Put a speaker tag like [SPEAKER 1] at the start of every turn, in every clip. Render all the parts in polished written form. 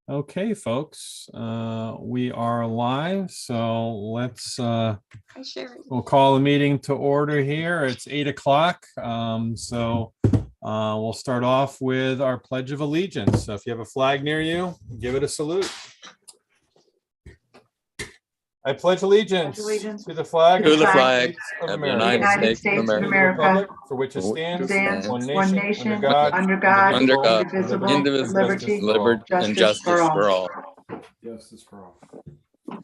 [SPEAKER 1] Okay, folks, we are live, so let's we'll call the meeting to order here. It's 8 o'clock. We'll start off with our Pledge of Allegiance. So if you have a flag near you, give it a salute. I pledge allegiance to the flag
[SPEAKER 2] To the flag
[SPEAKER 1] of
[SPEAKER 2] the
[SPEAKER 1] America,
[SPEAKER 2] United States of America,
[SPEAKER 1] for which it stands, one
[SPEAKER 2] one
[SPEAKER 1] nation,
[SPEAKER 2] under God,
[SPEAKER 1] indivisible,
[SPEAKER 2] indivisible,
[SPEAKER 1] liberty
[SPEAKER 2] and justice for all.
[SPEAKER 1] Justice for all. Call the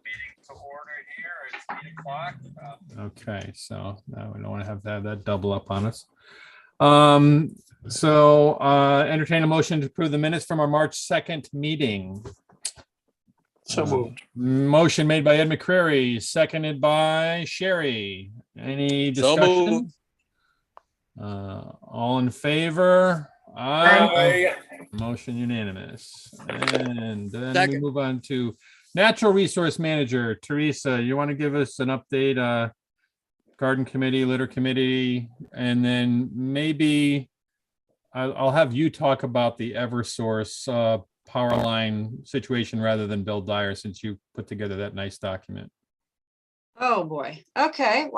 [SPEAKER 1] meeting to order here. It's 8 o'clock. Okay, so now we don't want to have that double up on us. Entertain a motion to approve the minutes from our March 2nd meeting.
[SPEAKER 2] So moved.
[SPEAKER 1] Motion made by Ed McCreary, seconded by Sherry. Any discussion? All in favor? Aye. Motion unanimous. And then we move on to Natural Resource Manager. Teresa, you want to give us an update? Garden Committee, Litter Committee, and then maybe I'll have you talk about the Eversource power line situation rather than Bill Dyer, since you put together that nice document.
[SPEAKER 3] Oh boy. Okay.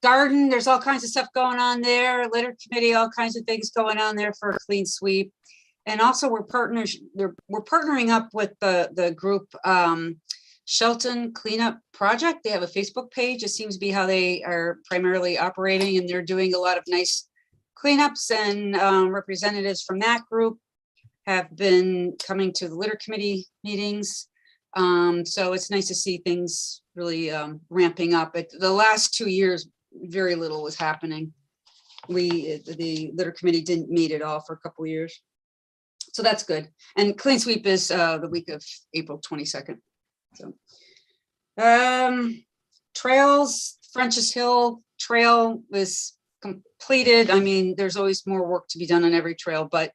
[SPEAKER 3] Garden, there's all kinds of stuff going on there. Litter Committee, all kinds of things going on there for a clean sweep. And also we're partnering up with the group Shelton Cleanup Project. They have a Facebook page. It seems to be how they are primarily operating, and they're doing a lot of nice cleanups, and representatives from that group have been coming to the Litter Committee meetings. So it's nice to see things really ramping up. The last 2 years, very little was happening. The Litter Committee didn't meet at all for a couple of years. So that's good. And Clean Sweep is the week of April 22nd. So trails, French's Hill Trail was completed. I mean, there's always more work to be done on every trail, but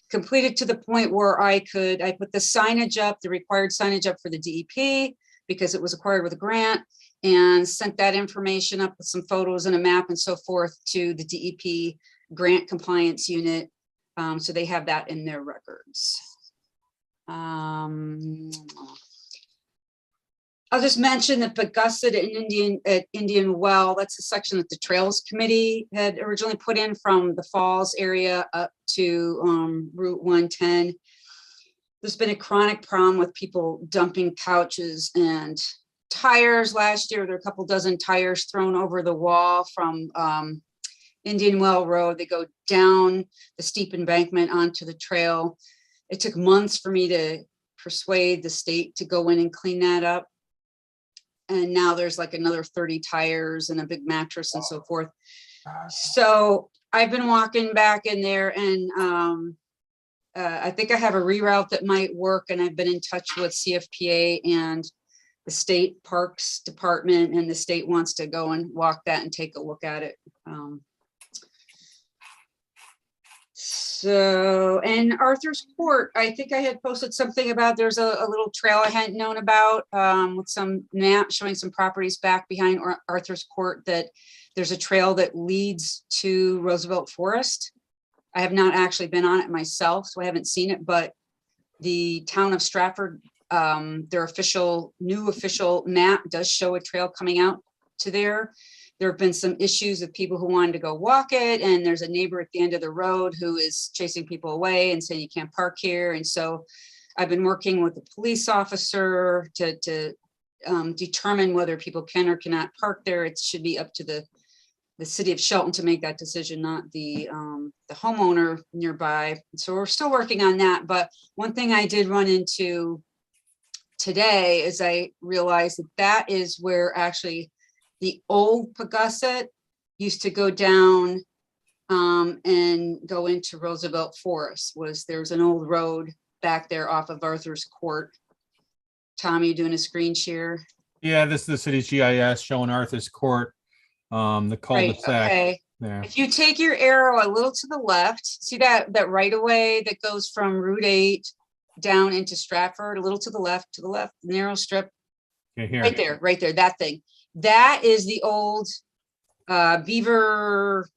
[SPEAKER 3] completed to the point where I put the signage up, the required signage up for the DEP, because it was acquired with a grant, and sent that information up with some photos and a map and so forth to the DEP grant compliance unit. So they have that in their records. I'll just mention that Bagusset at Indian Well, that's a section that the Trails Committee had originally put in from the Falls area up to Route 110. There's been a chronic problem with people dumping couches and tires. Last year, there were a couple dozen tires thrown over the wall from Indian Well Road. They go down the steep embankment onto the trail. It took months for me to persuade the state to go in and clean that up. And now there's like another 30 tires and a big mattress and so forth. So I've been walking back in there, and I think I have a reroute that might work. And I've been in touch with CFPA and the state parks department, and the state wants to go and walk that and take a look at it. And Arthur's Court, I think I had posted something about, there's a little trail I hadn't known about, with some maps showing some properties back behind Arthur's Court, that there's a trail that leads to Roosevelt Forest. I have not actually been on it myself, so I haven't seen it, but the town of Stratford, their new official map does show a trail coming out to there. There have been some issues with people who wanted to go walk it, and there's a neighbor at the end of the road who is chasing people away and saying you can't park here. And so I've been working with the police officer to determine whether people can or cannot park there. It should be up to the city of Shelton to make that decision, not the homeowner nearby. So we're still working on that. But one thing I did run into today is I realized that is where actually the old Bagusset used to go down and go into Roosevelt Forest. There's an old road back there off of Arthur's Court. Tommy, you doing a screen share?
[SPEAKER 1] Yeah, this is the city's GIS showing Arthur's Court, the cul-de-sac.
[SPEAKER 3] Right, okay.
[SPEAKER 1] Yeah.
[SPEAKER 3] If you take your arrow a little to the left, see that right of way that goes from Route 8 down into Stratford, a little to the left, narrow strip.
[SPEAKER 1] Okay, here.
[SPEAKER 3] Right there, that thing. That is the old Beaver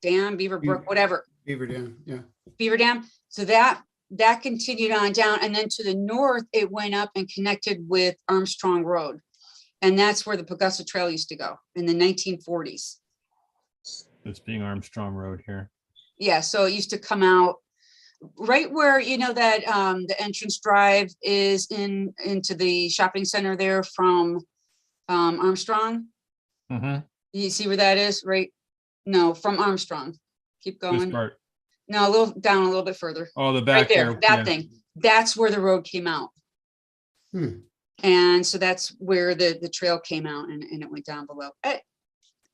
[SPEAKER 3] Dam, Beaver Brook, whatever.
[SPEAKER 4] Beaver Dam, yeah.
[SPEAKER 3] Beaver Dam. So that that continued on down, and then to the north, it went up and connected with Armstrong Road. And that's where the Augusta Trail used to go in the 1940s.
[SPEAKER 1] It's being Armstrong Road here.
[SPEAKER 3] Yeah, so it used to come out right where, you know, that the entrance drive is into the shopping center there from Armstrong.
[SPEAKER 1] Mm-hmm.
[SPEAKER 3] You see where that is, right? No, from Armstrong. Keep
[SPEAKER 1] This
[SPEAKER 3] going.
[SPEAKER 1] part.
[SPEAKER 3] No, a little down, a little bit further.
[SPEAKER 1] Oh, the
[SPEAKER 3] Right
[SPEAKER 1] back
[SPEAKER 3] there,
[SPEAKER 1] there.
[SPEAKER 3] that
[SPEAKER 1] yeah.
[SPEAKER 3] thing. That's where the road came out. And so that's where the trail came out, and it went down below. I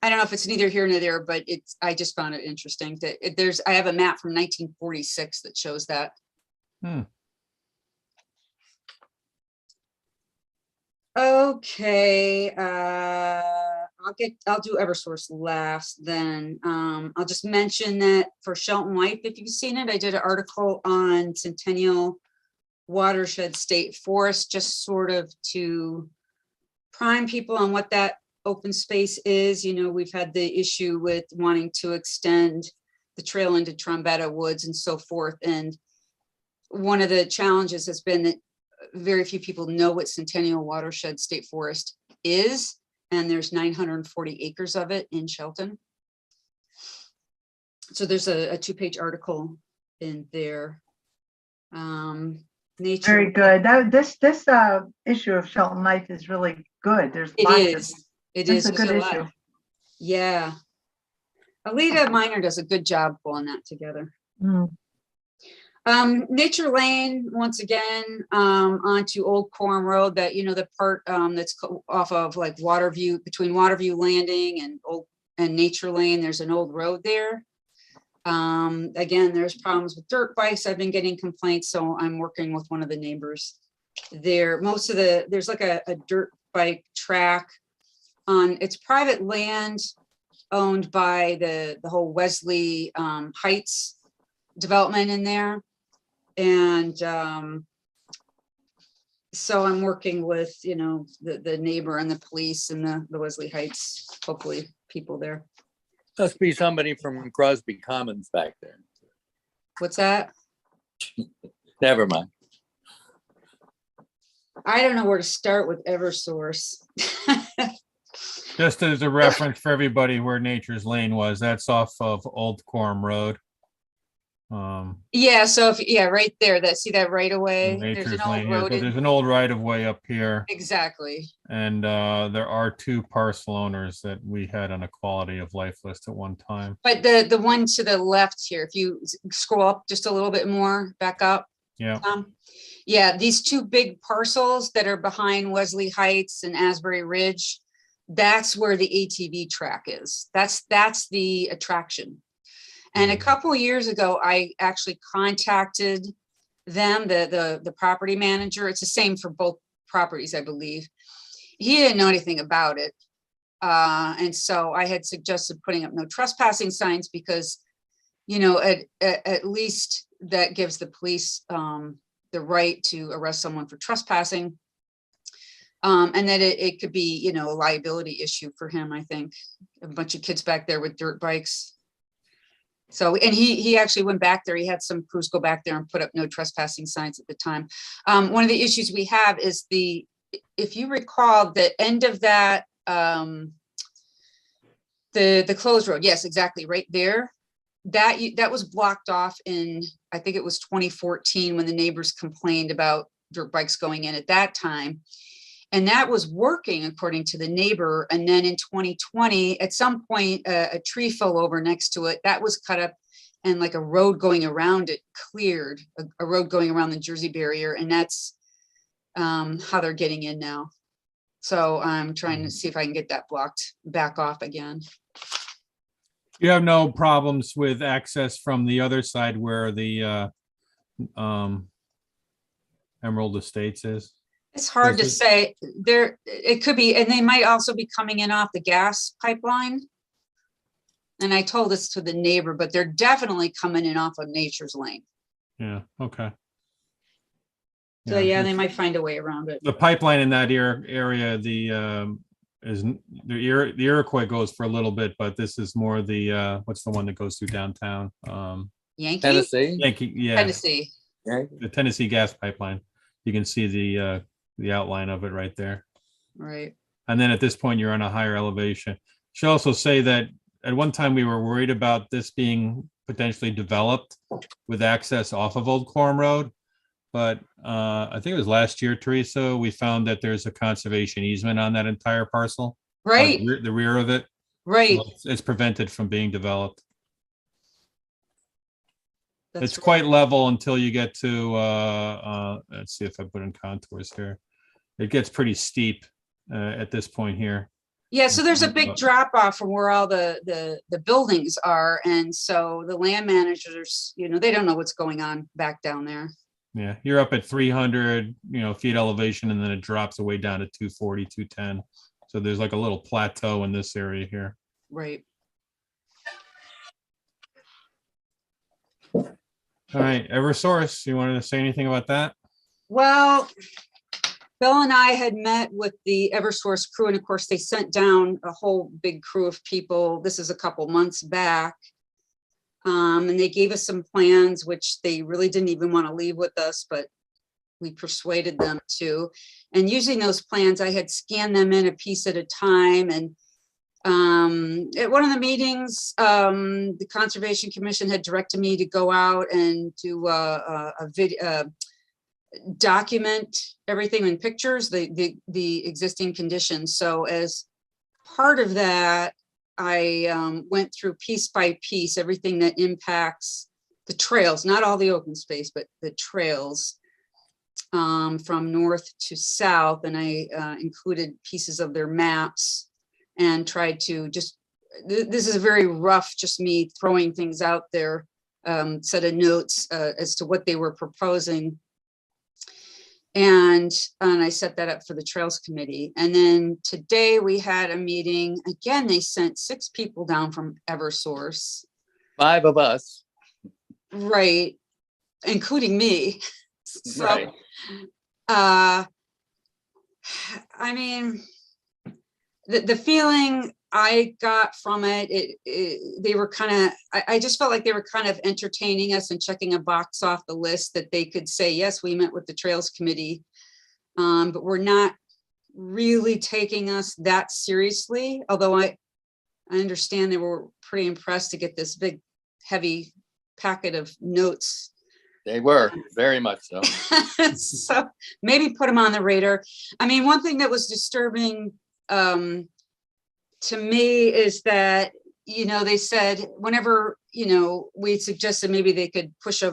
[SPEAKER 3] don't know if it's neither here nor there, but I just found it interesting that I have a map from 1946 that shows that. Okay, I'll do Eversource last then. I'll just mention that for Shelton Life, if you've seen it, I did an article on Centennial Watershed State Forest, just sort of to prime people on what that open space is. You know, we've had the issue with wanting to extend the trail into Trombetta Woods and so forth. And one of the challenges has been that very few people know what Centennial Watershed State Forest is. And there's 940 acres of it in Shelton. So there's a 2-page article in there. Nature.
[SPEAKER 2] Very good. This issue of Shelton Life is really good. There's
[SPEAKER 3] It
[SPEAKER 2] lots
[SPEAKER 3] is.
[SPEAKER 2] of,
[SPEAKER 3] It
[SPEAKER 2] it's
[SPEAKER 3] is
[SPEAKER 2] a good
[SPEAKER 3] There's lot.
[SPEAKER 2] issue.
[SPEAKER 3] Yeah. Alita Miner does a good job pulling that together. Nature Lane, once again, onto Old Coram Road, that, you know, the part that's off of like Waterview, between Waterview Landing and Nature Lane, there's an old road there. Again, there's problems with dirt bikes. I've been getting complaints, so I'm working with one of the neighbors there. There's like a dirt bike track on, it's private land owned by the whole Wesley Heights development in there. And so I'm working with, you know, the neighbor and the police and the Wesley Heights, hopefully people there.
[SPEAKER 4] Must be somebody from Crosby Commons back there.
[SPEAKER 3] What's that?
[SPEAKER 4] Never mind.
[SPEAKER 3] I don't know where to start with Eversource.
[SPEAKER 1] Just as a reference for everybody where Nature's Lane was, that's off of Old Coram Road.
[SPEAKER 3] Yeah, so right there, see that right away? There's
[SPEAKER 1] Nature's
[SPEAKER 3] an old
[SPEAKER 1] Lane here.
[SPEAKER 3] road.
[SPEAKER 1] So there's an old right of way up here.
[SPEAKER 3] Exactly.
[SPEAKER 1] And there are 2 parcel owners that we had on a quality of life list at one time.
[SPEAKER 3] But the one to the left here, if you scroll up just a little bit more, back up.
[SPEAKER 1] Yeah.
[SPEAKER 3] Yeah, these 2 big parcels that are behind Wesley Heights and Asbury Ridge, that's where the ATV track is. That's the attraction. And a couple of years ago, I actually contacted them, the property manager. It's the same for both properties, I believe. He didn't know anything about it. And so I had suggested putting up no trespassing signs because, you know, at least that gives the police the right to arrest someone for trespassing. And that it could be, you know, a liability issue for him, I think. A bunch of kids back there with dirt bikes. So, and he actually went back there. He had some crews go back there and put up no trespassing signs at the time. One of the issues we have is if you recall, the end of that, the closed road. Yes, exactly. Right there. That was blocked off in, I think it was 2014 when the neighbors complained about dirt bikes going in at that time. And that was working according to the neighbor. And then in 2020, at some point, a tree fell over next to it. That was cut up and like a road going around it cleared, a road going around the Jersey barrier. And that's how they're getting in now. So I'm trying to see if I can get that blocked back off again.
[SPEAKER 1] You have no problems with access from the other side where the Emerald Estates is?
[SPEAKER 3] It's hard to say. It could be, and they might also be coming in off the gas pipeline. And I told this to the neighbor, but they're definitely coming in off of Nature's Lane.
[SPEAKER 1] Yeah, okay.
[SPEAKER 3] So yeah, they might find a way around it.
[SPEAKER 1] The pipeline in that area, the Iroquois goes for a little bit, but this is more the what's the one that goes through downtown?
[SPEAKER 3] Yankee?
[SPEAKER 4] Tennessee.
[SPEAKER 1] Yankee, yeah.
[SPEAKER 3] Tennessee.
[SPEAKER 4] Okay.
[SPEAKER 1] the Tennessee gas pipeline. You can see the outline of it right there.
[SPEAKER 3] Right.
[SPEAKER 1] And then at this point, you're on a higher elevation. Should also say that at one time we were worried about this being potentially developed with access off of Old Quorum Road. But I think it was last year, Teresa, we found that there's a conservation easement on that entire parcel.
[SPEAKER 3] Right.
[SPEAKER 1] The rear of it.
[SPEAKER 3] Right.
[SPEAKER 1] So it's prevented from being developed.
[SPEAKER 3] That's
[SPEAKER 1] It's
[SPEAKER 3] right.
[SPEAKER 1] quite level until you get to, let's see if I put in contours here. It gets pretty steep at this point here.
[SPEAKER 3] Yeah, so there's a big drop off from where all the buildings are. And so the land managers, they don't know what's going on back down there.
[SPEAKER 1] Yeah, you're up at 300, feet elevation, and then it drops away down to 240, 210. So there's like a little plateau in this area here.
[SPEAKER 3] Right.
[SPEAKER 1] All right, Eversource, you wanted to say anything about that?
[SPEAKER 3] Well, Bill and I had met with the Eversource crew, and of course they sent down a whole big crew of people. This is a couple months back. And they gave us some plans, which they really didn't even want to leave with us, but we persuaded them to. And using those plans, I had scanned them in a piece at a time. And at one of the meetings, the Conservation Commission had directed me to go out and do a video, document everything in pictures, the existing conditions. So as part of that, I went through piece by piece, everything that impacts the trails, not all the open space, but the trails from north to south. And I included pieces of their maps and tried to just, this is a very rough, just me throwing things out there, set of notes as to what they were proposing. And I set that up for the Trails Committee. And then today we had a meeting. Again, they sent 6 people down from Eversource.
[SPEAKER 4] 5 of us.
[SPEAKER 3] Right, including me. So,
[SPEAKER 4] Right.
[SPEAKER 3] I mean, the feeling I got from it, they were kind of, I just felt like they were kind of entertaining us and checking a box off the list that they could say, yes, we met with the Trails Committee, but we're not really taking us that seriously. Although I understand they were pretty impressed to get this big, heavy packet of notes.
[SPEAKER 4] They were, very much so.
[SPEAKER 3] So maybe put them on the radar. I mean, one thing that was disturbing to me is that, they said whenever, we suggested maybe they could push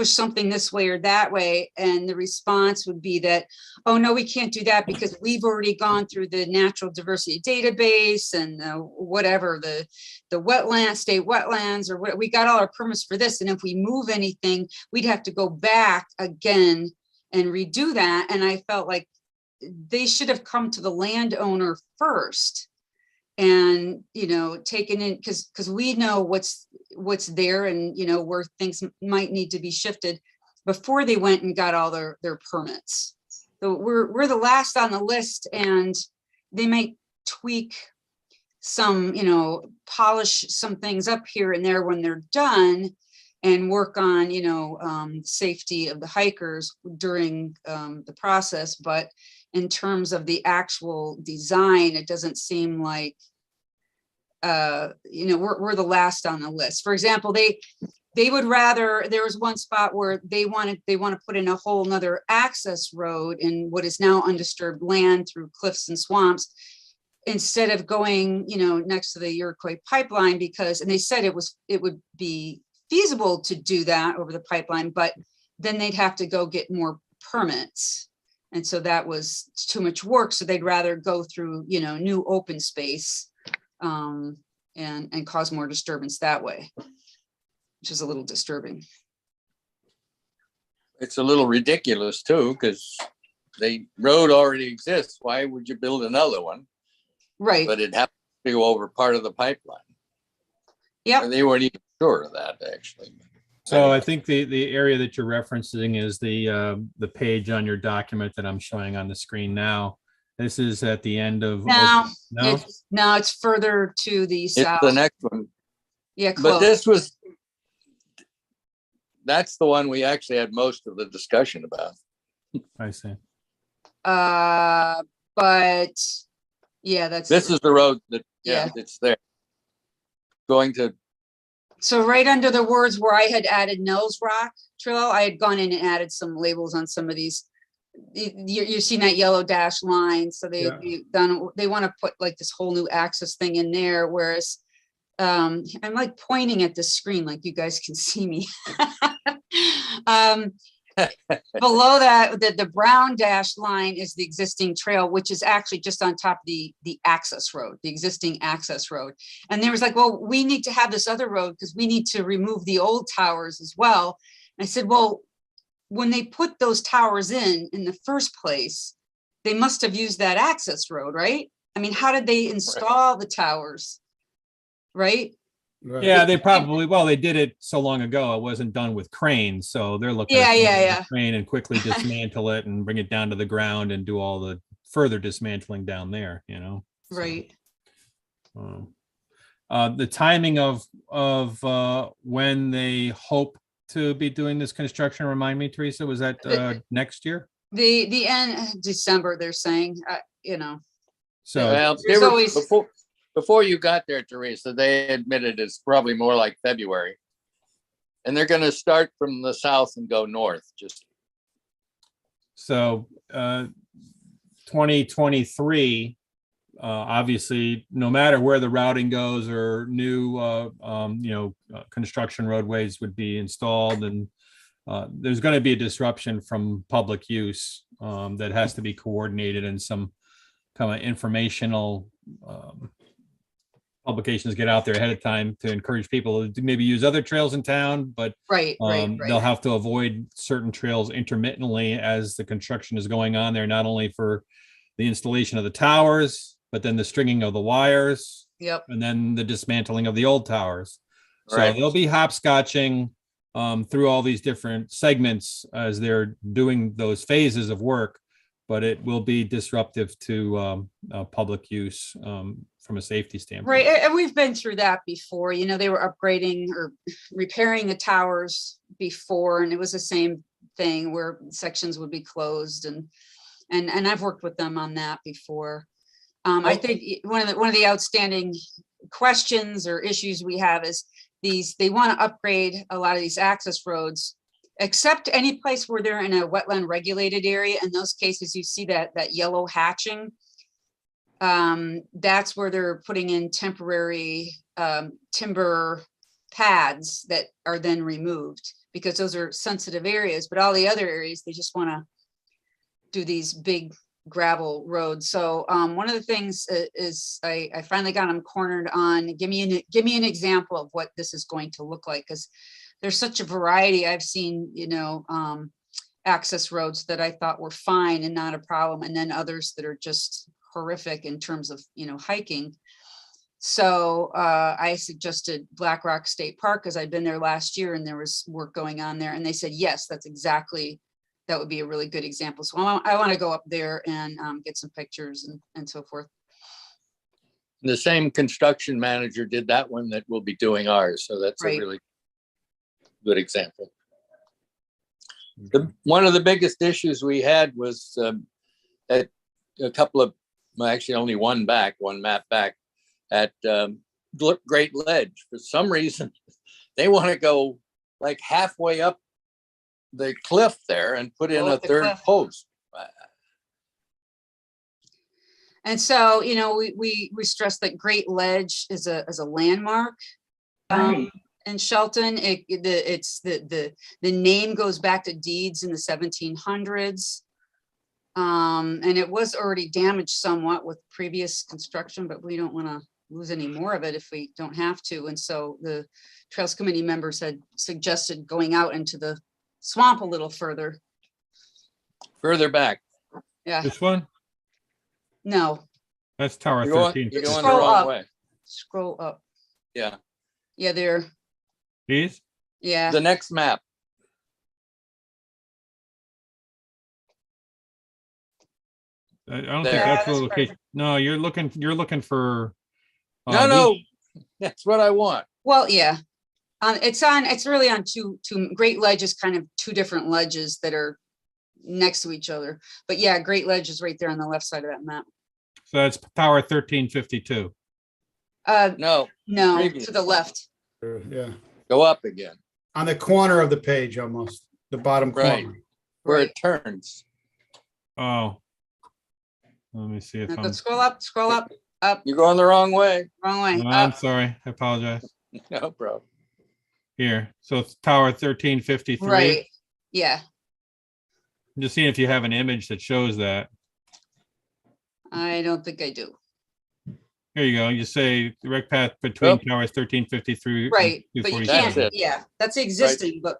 [SPEAKER 3] something this way or that way. And the response would be that, oh, no, we can't do that because we've already gone through the natural diversity database and whatever, the wetland, state wetlands, or what, we got all our permits for this. And if we move anything, we'd have to go back again and redo that. And I felt like they should have come to the landowner first and, taken in, because we know what's there and, where things might need to be shifted before they went and got all their permits. So we're the last on the list, and they might tweak some, polish some things up here and there when they're done and work on, safety of the hikers during the process. But in terms of the actual design, it doesn't seem like, we're the last on the list. For example, they would rather, there was one spot where they want to put in a whole nother access road in what is now undisturbed land through cliffs and swamps, instead of going, next to the Iroquois pipeline, and they said it would be feasible to do that over the pipeline, but then they'd have to go get more permits. And so that was too much work. So they'd rather go through, new open space and cause more disturbance that way, which is a little disturbing.
[SPEAKER 4] It's a little ridiculous too, because the road already exists. Why would you build another one?
[SPEAKER 3] Right.
[SPEAKER 4] But it happened to go over part of the pipeline.
[SPEAKER 3] Yeah.
[SPEAKER 4] And they weren't even sure of that, actually.
[SPEAKER 1] So I think the area that you're referencing is the page on your document that I'm showing on the screen now. This is at the end of.
[SPEAKER 3] No,
[SPEAKER 1] No?
[SPEAKER 3] it's further to the
[SPEAKER 4] It's
[SPEAKER 3] south.
[SPEAKER 4] the next one.
[SPEAKER 3] Yeah, close.
[SPEAKER 4] But this was, that's the one we actually had most of the discussion about.
[SPEAKER 1] I see.
[SPEAKER 3] But yeah,
[SPEAKER 4] This is the road that,
[SPEAKER 3] Yeah.
[SPEAKER 4] it's there. Going to,
[SPEAKER 3] so right under the words where I had added Nels Rock Trail, I had gone in and added some labels on some of these. You're seeing that yellow dash line, so they want to put like this whole new access thing in there, whereas I'm like pointing at the screen like you guys can see me. Below that, the brown dash line is the existing trail, which is actually just on top of the access road, the existing access road. And there was like, well, we need to have this other road because we need to remove the old towers as well. And I said, well, when they put those towers in the first place, they must have used that access road, right? I mean, how did they install the towers? Right?
[SPEAKER 5] Right.
[SPEAKER 1] Yeah, they probably, well, they did it so long ago, it wasn't done with cranes, so they're looking
[SPEAKER 3] Yeah,
[SPEAKER 1] at
[SPEAKER 3] yeah,
[SPEAKER 1] the
[SPEAKER 3] yeah.
[SPEAKER 1] crane and quickly dismantle it and bring it down to the ground and do all the further dismantling down there, you know? So,
[SPEAKER 3] Right.
[SPEAKER 1] the timing of when they hope to be doing this construction, remind me, Teresa, was that next year?
[SPEAKER 3] The end December, they're saying, you know.
[SPEAKER 1] So
[SPEAKER 4] well,
[SPEAKER 3] There's always-
[SPEAKER 4] before you got there, Teresa, they admitted it's probably more like February. And they're going to start from the south and go north.
[SPEAKER 1] So 2023, obviously, no matter where the routing goes or new, construction roadways would be installed, and there's going to be a disruption from public use that has to be coordinated, and some kind of informational publications get out there ahead of time to encourage people to maybe use other trails in town, but
[SPEAKER 3] Right.
[SPEAKER 1] they'll have to avoid certain trails intermittently as the construction is going on there, not only for the installation of the towers, but then the stringing of the wires.
[SPEAKER 3] Yep.
[SPEAKER 1] And then the dismantling of the old towers. So
[SPEAKER 4] Right.
[SPEAKER 1] they'll be hopscotching through all these different segments as they're doing those phases of work, but it will be disruptive to public use from a safety standpoint.
[SPEAKER 3] Right, and we've been through that before. You know, they were upgrading or repairing the towers before, and it was the same thing where sections would be closed, and I've worked with them on that before. I think one of the outstanding questions or issues we have is they want to upgrade a lot of these access roads, except any place where they're in a wetland regulated area. In those cases, you see that yellow hatching. That's where they're putting in temporary timber pads that are then removed, because those are sensitive areas. But all the other areas, they just want to do these big gravel roads. So one of the things is I finally got them cornered on, give me an example of what this is going to look like, because there's such a variety. I've seen, access roads that I thought were fine and not a problem, and then others that are just horrific in terms of, hiking. So I suggested Black Rock State Park, because I'd been there last year and there was work going on there, and they said, yes, that would be a really good example. So I want to go up there and get some pictures and so forth.
[SPEAKER 4] The same construction manager did that one that will be doing ours. So that's
[SPEAKER 3] Right.
[SPEAKER 4] a really good example. One of the biggest issues we had was at a couple of, well, actually only one map back at Great Ledge. For some reason, they want to go like halfway up the cliff there and put in a third post.
[SPEAKER 3] And so, we stress that Great Ledge is a landmark in Shelton. The name goes back to deeds in the 1700s. And it was already damaged somewhat with previous construction, but we don't want to lose any more of it if we don't have to. And so the Trails Committee members had suggested going out into the swamp a little further.
[SPEAKER 4] Further back.
[SPEAKER 3] Yeah.
[SPEAKER 1] This one?
[SPEAKER 3] No.
[SPEAKER 1] That's Tower
[SPEAKER 4] You're going
[SPEAKER 1] 13.
[SPEAKER 4] the
[SPEAKER 3] Scroll
[SPEAKER 4] wrong
[SPEAKER 3] up.
[SPEAKER 4] way.
[SPEAKER 3] Scroll up.
[SPEAKER 4] Yeah.
[SPEAKER 3] Yeah, there.
[SPEAKER 1] These?
[SPEAKER 3] Yeah.
[SPEAKER 4] The next map.
[SPEAKER 1] I don't
[SPEAKER 4] There.
[SPEAKER 1] think that's the
[SPEAKER 3] that's
[SPEAKER 1] location. No, you're looking for.
[SPEAKER 4] No,
[SPEAKER 1] these-
[SPEAKER 4] that's what I want.
[SPEAKER 3] Well, yeah. It's really on two, Great Ledge is kind of two different ledges that are next to each other. But yeah, Great Ledge is right there on the left side of that map.
[SPEAKER 1] So that's Tower 1352.
[SPEAKER 3] No,
[SPEAKER 4] previous.
[SPEAKER 3] to the left.
[SPEAKER 5] Yeah,
[SPEAKER 4] Go up again,
[SPEAKER 5] on the corner of the page, almost, the bottom
[SPEAKER 4] Right.
[SPEAKER 5] corner.
[SPEAKER 4] where
[SPEAKER 3] Right.
[SPEAKER 4] it turns.
[SPEAKER 1] Oh. Let me see if
[SPEAKER 3] Now
[SPEAKER 1] I'm,
[SPEAKER 3] go scroll up,
[SPEAKER 4] You're going the wrong way.
[SPEAKER 3] wrong way,
[SPEAKER 1] no, I'm
[SPEAKER 3] up,
[SPEAKER 1] sorry. I apologize.
[SPEAKER 4] No, bro.
[SPEAKER 1] Here. So it's Tower 1353.
[SPEAKER 3] right. Yeah,
[SPEAKER 1] I'm just seeing if you have an image that shows that.
[SPEAKER 3] I don't think I do.
[SPEAKER 1] Here you go. You say the rec path between
[SPEAKER 4] Oh.
[SPEAKER 1] towers 1353. and
[SPEAKER 3] Right, but you
[SPEAKER 1] 247.
[SPEAKER 3] can't, yeah, that's existing, but,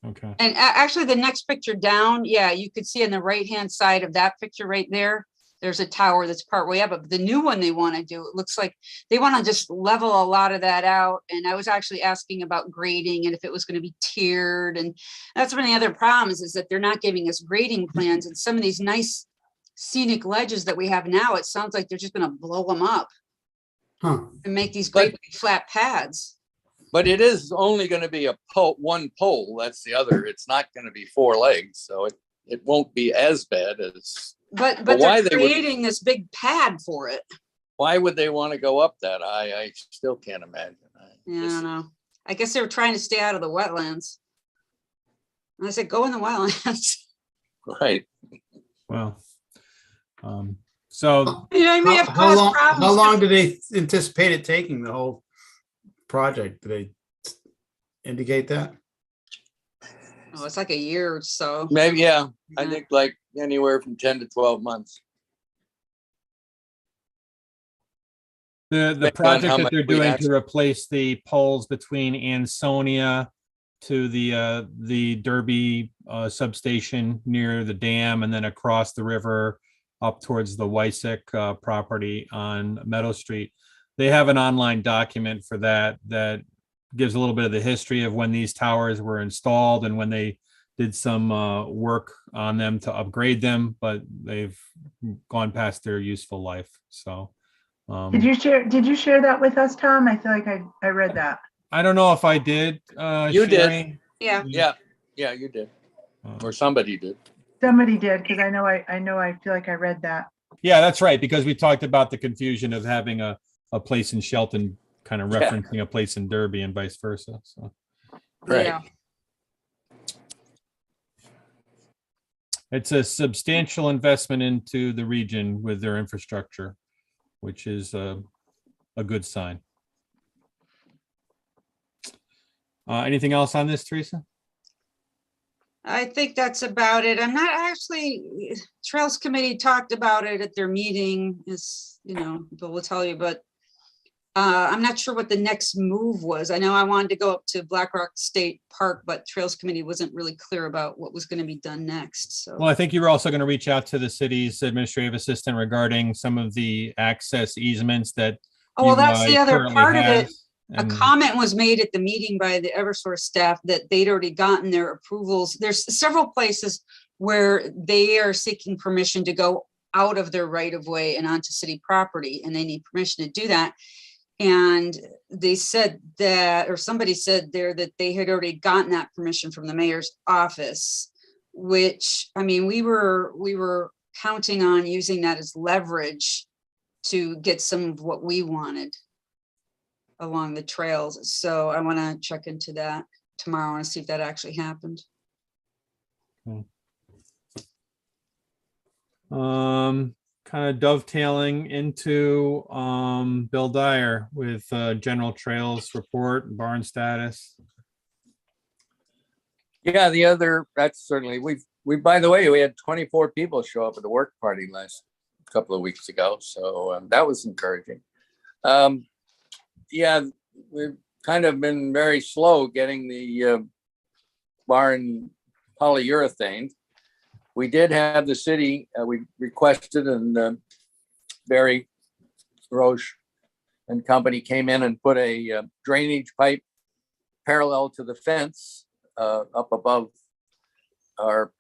[SPEAKER 1] Okay.
[SPEAKER 3] and actually the next picture down, yeah, you could see on the right-hand side of that picture right there, there's a tower that's partway up, but the new one they want to do, it looks like they want to just level a lot of that out. And I was actually asking about grading and if it was going to be tiered. And that's one of the other problems is that they're not giving us grading plans, and some of these nice scenic ledges that we have now, it sounds like they're just going to blow them up
[SPEAKER 5] Huh,
[SPEAKER 3] and make these great big flat pads.
[SPEAKER 4] But it is only going to be one pole. That's the other. It's not going to be 4 legs. So it won't be as bad as,
[SPEAKER 3] But
[SPEAKER 4] why
[SPEAKER 3] they're
[SPEAKER 4] they would-
[SPEAKER 3] creating this big pad for it.
[SPEAKER 4] why would they want to go up that? I still can't imagine.
[SPEAKER 3] Yeah, I don't know. I guess they were trying to stay out of the wetlands. And I said, go in the wetlands.
[SPEAKER 4] Right.
[SPEAKER 1] Well, so
[SPEAKER 3] You know, I may have
[SPEAKER 5] how
[SPEAKER 3] caused
[SPEAKER 5] long,
[SPEAKER 3] problems.
[SPEAKER 5] how long do they anticipate it taking, the whole project? Do they indicate that?
[SPEAKER 3] Oh, it's like a year or so.
[SPEAKER 4] Maybe, yeah. I
[SPEAKER 3] Yeah.
[SPEAKER 4] think like anywhere from 10 to 12 months.
[SPEAKER 1] the
[SPEAKER 4] Depending on
[SPEAKER 1] project
[SPEAKER 4] how
[SPEAKER 1] that
[SPEAKER 4] much
[SPEAKER 1] they're
[SPEAKER 4] we
[SPEAKER 1] doing
[SPEAKER 4] ask.
[SPEAKER 1] to replace the poles between Ansonia to the Derby substation near the dam, and then across the river up towards the Wysick property on Meadow Street. They have an online document for that gives a little bit of the history of when these towers were installed and when they did some work on them to upgrade them, but they've gone past their useful life. So
[SPEAKER 2] Did you share that with us, Tom? I feel like I read that.
[SPEAKER 1] I don't know if I did.
[SPEAKER 4] You did.
[SPEAKER 1] Sherry.
[SPEAKER 3] Yeah.
[SPEAKER 4] Yeah, you did.
[SPEAKER 1] Uh,
[SPEAKER 4] Or somebody did.
[SPEAKER 2] Somebody did, because I know I feel like I read that.
[SPEAKER 1] Yeah, that's right, because we talked about the confusion of having a place in Shelton kind of
[SPEAKER 4] Yeah.
[SPEAKER 1] referencing a place in Derby and vice versa. So
[SPEAKER 4] Right.
[SPEAKER 3] Yeah.
[SPEAKER 1] it's a substantial investment into the region with their infrastructure, which is a good sign. Anything else on this, Teresa?
[SPEAKER 3] I think that's about it. I'm not actually, Trails Committee talked about it at their meeting, is, Bill will tell you, but I'm not sure what the next move was. I know I wanted to go up to Black Rock State Park, but Trails Committee wasn't really clear about what was going to be done next, so.
[SPEAKER 1] Well, I think you were also going to reach out to the city's administrative assistant regarding some of the access easements that
[SPEAKER 3] Oh, well, that's the other
[SPEAKER 1] currently
[SPEAKER 3] part of it.
[SPEAKER 1] has,
[SPEAKER 3] A
[SPEAKER 1] and-
[SPEAKER 3] comment was made at the meeting by the Eversource staff that they'd already gotten their approvals. There's several places where they are seeking permission to go out of their right of way and onto city property, and they need permission to do that. And they said that, or somebody said there that they had already gotten that permission from the mayor's office, which, I mean, we were counting on using that as leverage to get some of what we wanted along the trails. So I want to check into that tomorrow and see if that actually happened.
[SPEAKER 1] Kind of dovetailing into Bill Dyer with general trails report, barn status.
[SPEAKER 4] Yeah, that's certainly, by the way, we had 24 people show up at the work party last couple of weeks ago. So that was encouraging. Yeah, we've kind of been very slow getting the barn polyurethane. We did have the city, we requested, and Barry Roche and company came in and put a drainage pipe parallel to the fence up above our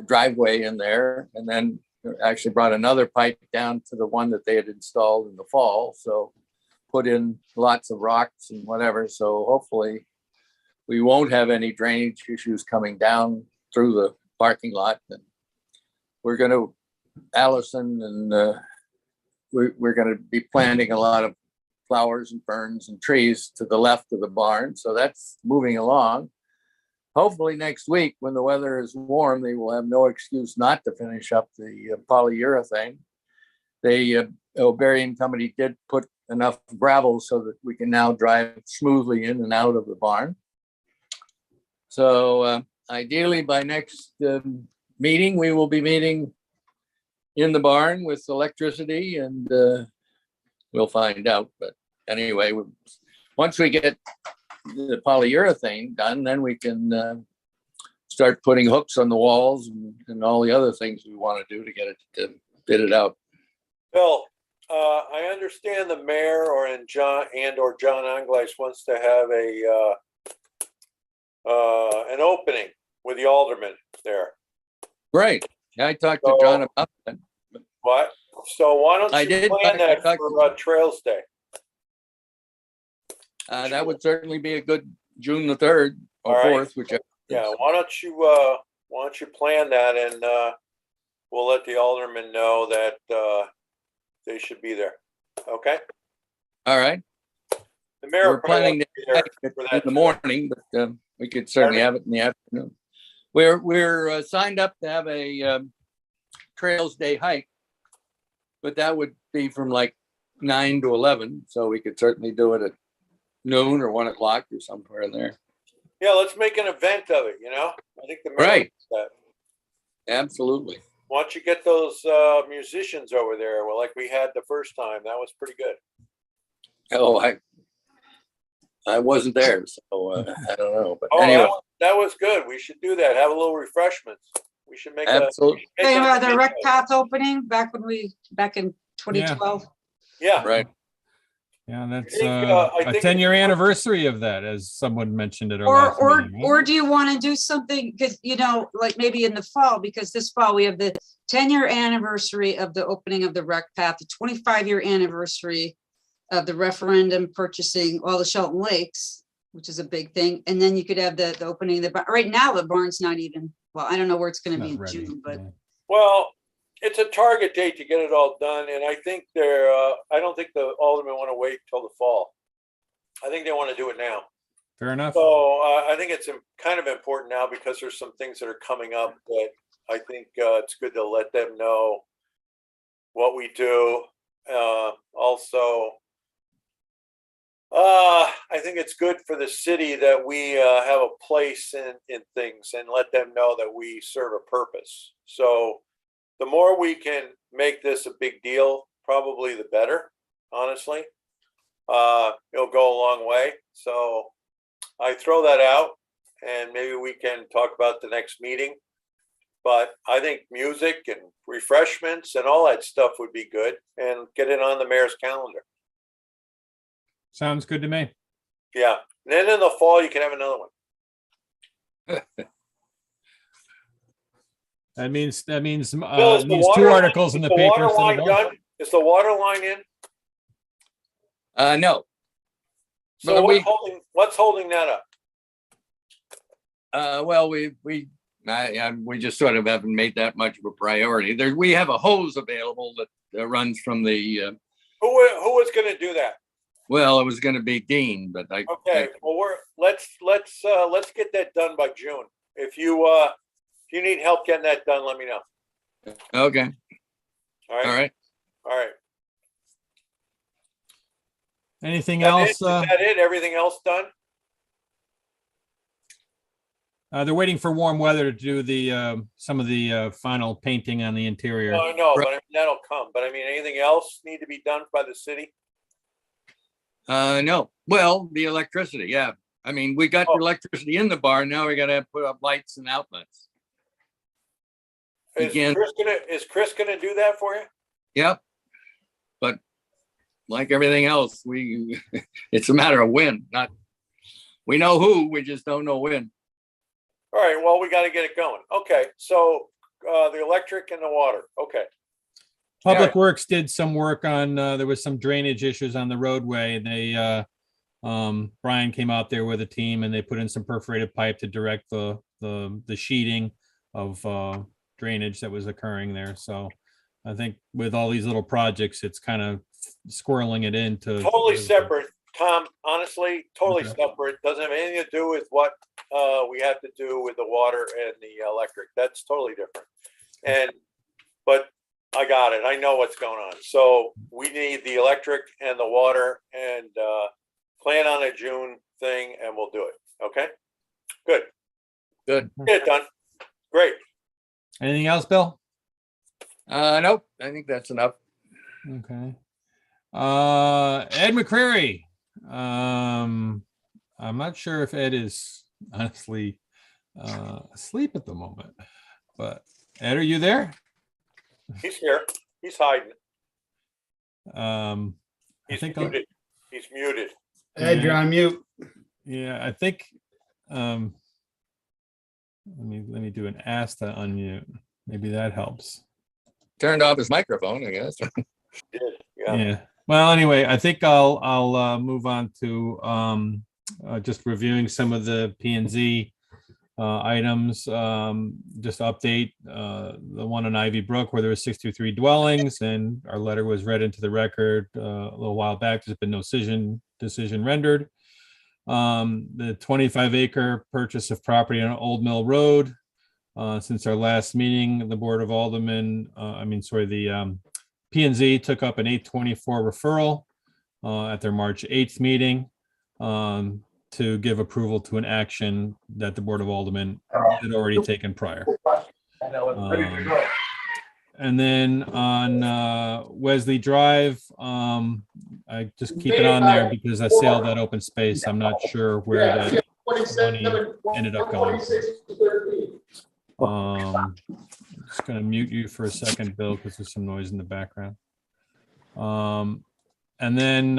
[SPEAKER 4] driveway in there, and then actually brought another pipe down to the one that they had installed in the fall. So put in lots of rocks and whatever. So hopefully we won't have any drainage issues coming down through the parking lot. And we're going to, Allison and we're going to be planting a lot of flowers and ferns and trees to the left of the barn. So that's moving along. Hopefully next week, when the weather is warm, they will have no excuse not to finish up the polyurethane. The O'Berrien Company did put enough gravel so that we can now drive smoothly in and out of the barn. So ideally by next meeting, we will be meeting in the barn with electricity, and we'll find out. But anyway, once we get the polyurethane done, then we can start putting hooks on the walls and all the other things we want to do to get it to fit it out.
[SPEAKER 6] Bill, I understand the mayor or John Angleis wants to have an opening with the aldermen there.
[SPEAKER 4] Right. I talked to John about that.
[SPEAKER 6] What? So why don't
[SPEAKER 4] I
[SPEAKER 6] you
[SPEAKER 4] did,
[SPEAKER 6] plan
[SPEAKER 4] I
[SPEAKER 6] that
[SPEAKER 4] talked
[SPEAKER 6] for Trails Day?
[SPEAKER 4] That would certainly be a good June the 3rd or
[SPEAKER 6] All right.
[SPEAKER 4] 4th, whichever.
[SPEAKER 6] Yeah, why don't you plan that, and we'll let the aldermen know that they should be there. Okay?
[SPEAKER 4] All right.
[SPEAKER 6] The mayor
[SPEAKER 4] We're planning to
[SPEAKER 6] probably won't be there for
[SPEAKER 4] in
[SPEAKER 6] that
[SPEAKER 4] the
[SPEAKER 6] too.
[SPEAKER 4] morning, but we could certainly have it in the afternoon. We're signed up to have a Trails Day hike, but that would be from like 9 to 11, so we could certainly do it at noon or 1 o'clock or somewhere in there.
[SPEAKER 6] Yeah, let's make an event of it, I think the mayor
[SPEAKER 4] Right.
[SPEAKER 6] wants that.
[SPEAKER 4] Absolutely.
[SPEAKER 6] Why don't you get those musicians over there? Well, like we had the first time, that was pretty good.
[SPEAKER 4] Oh, I wasn't there, so I don't know. But
[SPEAKER 6] Oh,
[SPEAKER 4] anyway,
[SPEAKER 6] that was good. We should do that. Have a little refreshments. We should make
[SPEAKER 4] absolutely.
[SPEAKER 3] Talking about the rec path opening back in 2012.
[SPEAKER 6] Yeah,
[SPEAKER 4] Right.
[SPEAKER 1] Yeah, that's
[SPEAKER 6] I
[SPEAKER 1] a
[SPEAKER 6] think
[SPEAKER 1] 10-year anniversary of that, as someone mentioned at our last meeting, right?
[SPEAKER 3] Or do you want to do something, because, like maybe in the fall, because this fall we have the 10-year anniversary of the opening of the rec path, the 25-year anniversary of the referendum purchasing all the Shelton Lakes, which is a big thing. And then you could have the opening of the barn. Right now, the barn's not even, well, I don't know where it's going to be
[SPEAKER 1] Not
[SPEAKER 3] in
[SPEAKER 1] ready,
[SPEAKER 3] June, but
[SPEAKER 1] yeah.
[SPEAKER 6] well, it's a target date to get it all done, and I think I don't think the aldermen want to wait till the fall. I think they want to do it now.
[SPEAKER 1] Fair enough.
[SPEAKER 6] So I think it's kind of important now because there's some things that are coming up that I think it's good to let them know what we do. Also, I think it's good for the city that we have a place in things and let them know that we serve a purpose. So the more we can make this a big deal, probably the better, honestly. It'll go a long way. So I throw that out, and maybe we can talk about the next meeting. But I think music and refreshments and all that stuff would be good, and get it on the mayor's calendar.
[SPEAKER 1] Sounds good to me.
[SPEAKER 6] Yeah. And then in the fall, you can have another one.
[SPEAKER 1] That means
[SPEAKER 6] Bill, is the
[SPEAKER 1] these
[SPEAKER 6] water
[SPEAKER 1] two
[SPEAKER 6] line-
[SPEAKER 1] articles in
[SPEAKER 6] is
[SPEAKER 1] the paper.
[SPEAKER 6] water
[SPEAKER 1] instead of
[SPEAKER 6] line
[SPEAKER 1] one.
[SPEAKER 6] done? Is the water line in?
[SPEAKER 4] No.
[SPEAKER 6] So
[SPEAKER 4] But
[SPEAKER 6] what's holding that up?
[SPEAKER 4] Well, we just sort of haven't made that much of a priority. We have a hose available that runs from the.
[SPEAKER 6] Who was going to do that?
[SPEAKER 4] Well, it was going to be Dean, but
[SPEAKER 6] Okay. Well, let's get that done by June. If you need help getting that done, let me know.
[SPEAKER 4] Okay.
[SPEAKER 6] All right.
[SPEAKER 4] All right.
[SPEAKER 6] All right.
[SPEAKER 1] Anything
[SPEAKER 6] Is
[SPEAKER 1] else?
[SPEAKER 6] that it? Everything else done?
[SPEAKER 1] They're waiting for warm weather to do the some of the final painting on the interior.
[SPEAKER 6] No, I know, but I mean, that'll come. But I mean, anything else need to be done by the city?
[SPEAKER 4] No. Well, the electricity. Yeah. I mean, we got electricity in the barn. Now we got to put up lights and outlets.
[SPEAKER 6] Is Chris gonna do that for you?
[SPEAKER 4] Yep. But like everything else, it's a matter of when. We know who, we just don't know when.
[SPEAKER 6] All right. Well, we got to get it going. Okay. So the electric and the water. Okay.
[SPEAKER 1] Public Works did some work on, there was some drainage issues on the roadway. They Brian came out there with a team and they put in some perforated pipe to direct the sheeting of drainage that was occurring there. So I think with all these little projects, it's kind of squirreling it into
[SPEAKER 6] Totally separate, Tom, honestly, totally
[SPEAKER 1] Okay.
[SPEAKER 6] separate. Doesn't have anything to do with what we have to do with the water and the electric. That's totally different. But I got it. I know what's going on. So we need the electric and the water and plan on a June thing and we'll do it. Okay? Good.
[SPEAKER 4] Good.
[SPEAKER 6] Get it done. Great.
[SPEAKER 1] Anything else, Bill?
[SPEAKER 4] Nope, I think that's enough.
[SPEAKER 1] Okay. Ed McCreary. I'm not sure if Ed is honestly asleep at the moment, but Ed, are you there?
[SPEAKER 6] He's here. He's hiding.
[SPEAKER 1] I
[SPEAKER 6] He's
[SPEAKER 1] think
[SPEAKER 6] muted. He's muted.
[SPEAKER 5] Ed, you're on mute.
[SPEAKER 1] yeah, I think let me do an ask to unmute. Maybe that helps.
[SPEAKER 4] Turned off his microphone, I guess.
[SPEAKER 6] Did. Yeah.
[SPEAKER 1] Yeah. Well, anyway, I think I'll move on to just reviewing some of the P and Z items. Just update the one on Ivy Brook where there was 63 dwellings, and our letter was read into the record a little while back. There's been no decision rendered. The 25-acre purchase of property on Old Mill Road. Since our last meeting, the Board of Aldermen, the P&Z took up an 824 referral at their March 8th meeting to give approval to an action that the Board of Aldermen had already taken prior. And then on Wesley Drive, I just keep it on there because I sale that open space. I'm not sure where that money ended up going. Just gonna mute you for a second, Bill, because there's some noise in the background. And then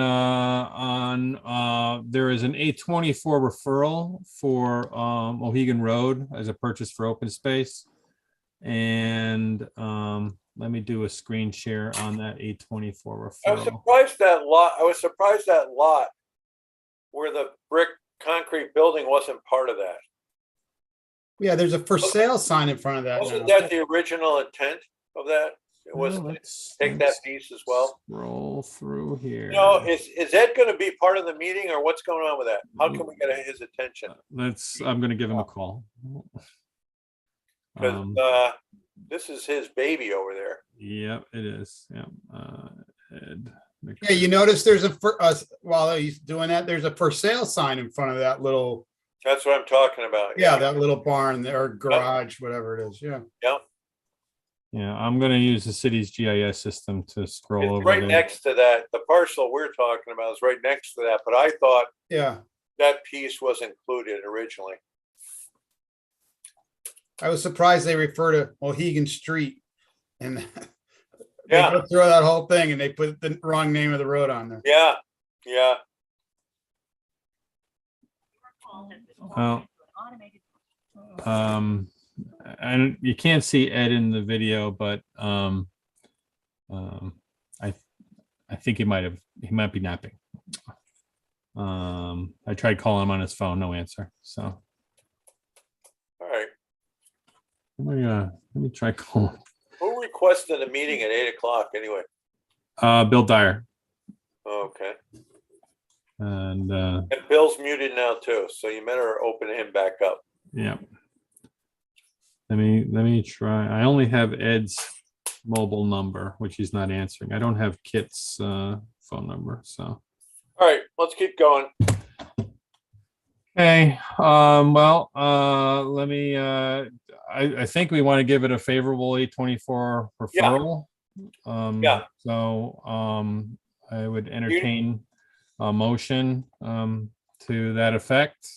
[SPEAKER 1] there is an 824 referral for Mohegan Road as a purchase for open space. And let me do a screen share on that 824
[SPEAKER 6] I was
[SPEAKER 1] referral.
[SPEAKER 6] surprised that lot where the brick concrete building wasn't part of that.
[SPEAKER 5] Yeah, there's a for sale sign in front of that.
[SPEAKER 6] Wasn't
[SPEAKER 5] now.
[SPEAKER 6] that the original intent of that? It was
[SPEAKER 1] Well,
[SPEAKER 6] to take that piece as well.
[SPEAKER 1] Roll through here.
[SPEAKER 6] No, is Ed going to be part of the meeting or what's going on with that? How can we get his attention?
[SPEAKER 1] I'm gonna give him a call.
[SPEAKER 6] Because this is his baby over there.
[SPEAKER 1] Yep, it is. Yep. Ed
[SPEAKER 5] Yeah, you notice there's while he's doing that, there's a for sale sign in front of that little,
[SPEAKER 6] That's what I'm talking about.
[SPEAKER 5] yeah, that little barn there, or garage, whatever it is. Yeah.
[SPEAKER 6] Yeah.
[SPEAKER 1] Yeah, I'm gonna use the city's GIS system to scroll
[SPEAKER 6] It's
[SPEAKER 1] over
[SPEAKER 6] right
[SPEAKER 1] there.
[SPEAKER 6] next to that. The parcel we're talking about is right next to that, but I thought
[SPEAKER 5] Yeah.
[SPEAKER 6] that piece was included originally.
[SPEAKER 5] I was surprised they refer to Mohegan Street and they
[SPEAKER 6] Yeah.
[SPEAKER 5] go through that whole thing and they put the wrong name of the road on there.
[SPEAKER 6] Yeah. Yeah.
[SPEAKER 1] Well, and you can't see Ed in the video, but I think he might be napping. I tried calling him on his phone, no answer. So
[SPEAKER 6] All right.
[SPEAKER 1] let me try calling.
[SPEAKER 6] Who requested a meeting at 8:00 anyway?
[SPEAKER 1] Bill Dyer.
[SPEAKER 6] Okay.
[SPEAKER 1] And
[SPEAKER 6] And Bill's muted now too, so you better open him back up.
[SPEAKER 1] yeah. Let me try. I only have Ed's mobile number, which he's not answering. I don't have Kit's phone number. So
[SPEAKER 6] All right, let's keep going.
[SPEAKER 1] okay. Well, let me I think we want to give it a favorable 824 referral.
[SPEAKER 6] Yeah.
[SPEAKER 1] So I would entertain a motion to that effect,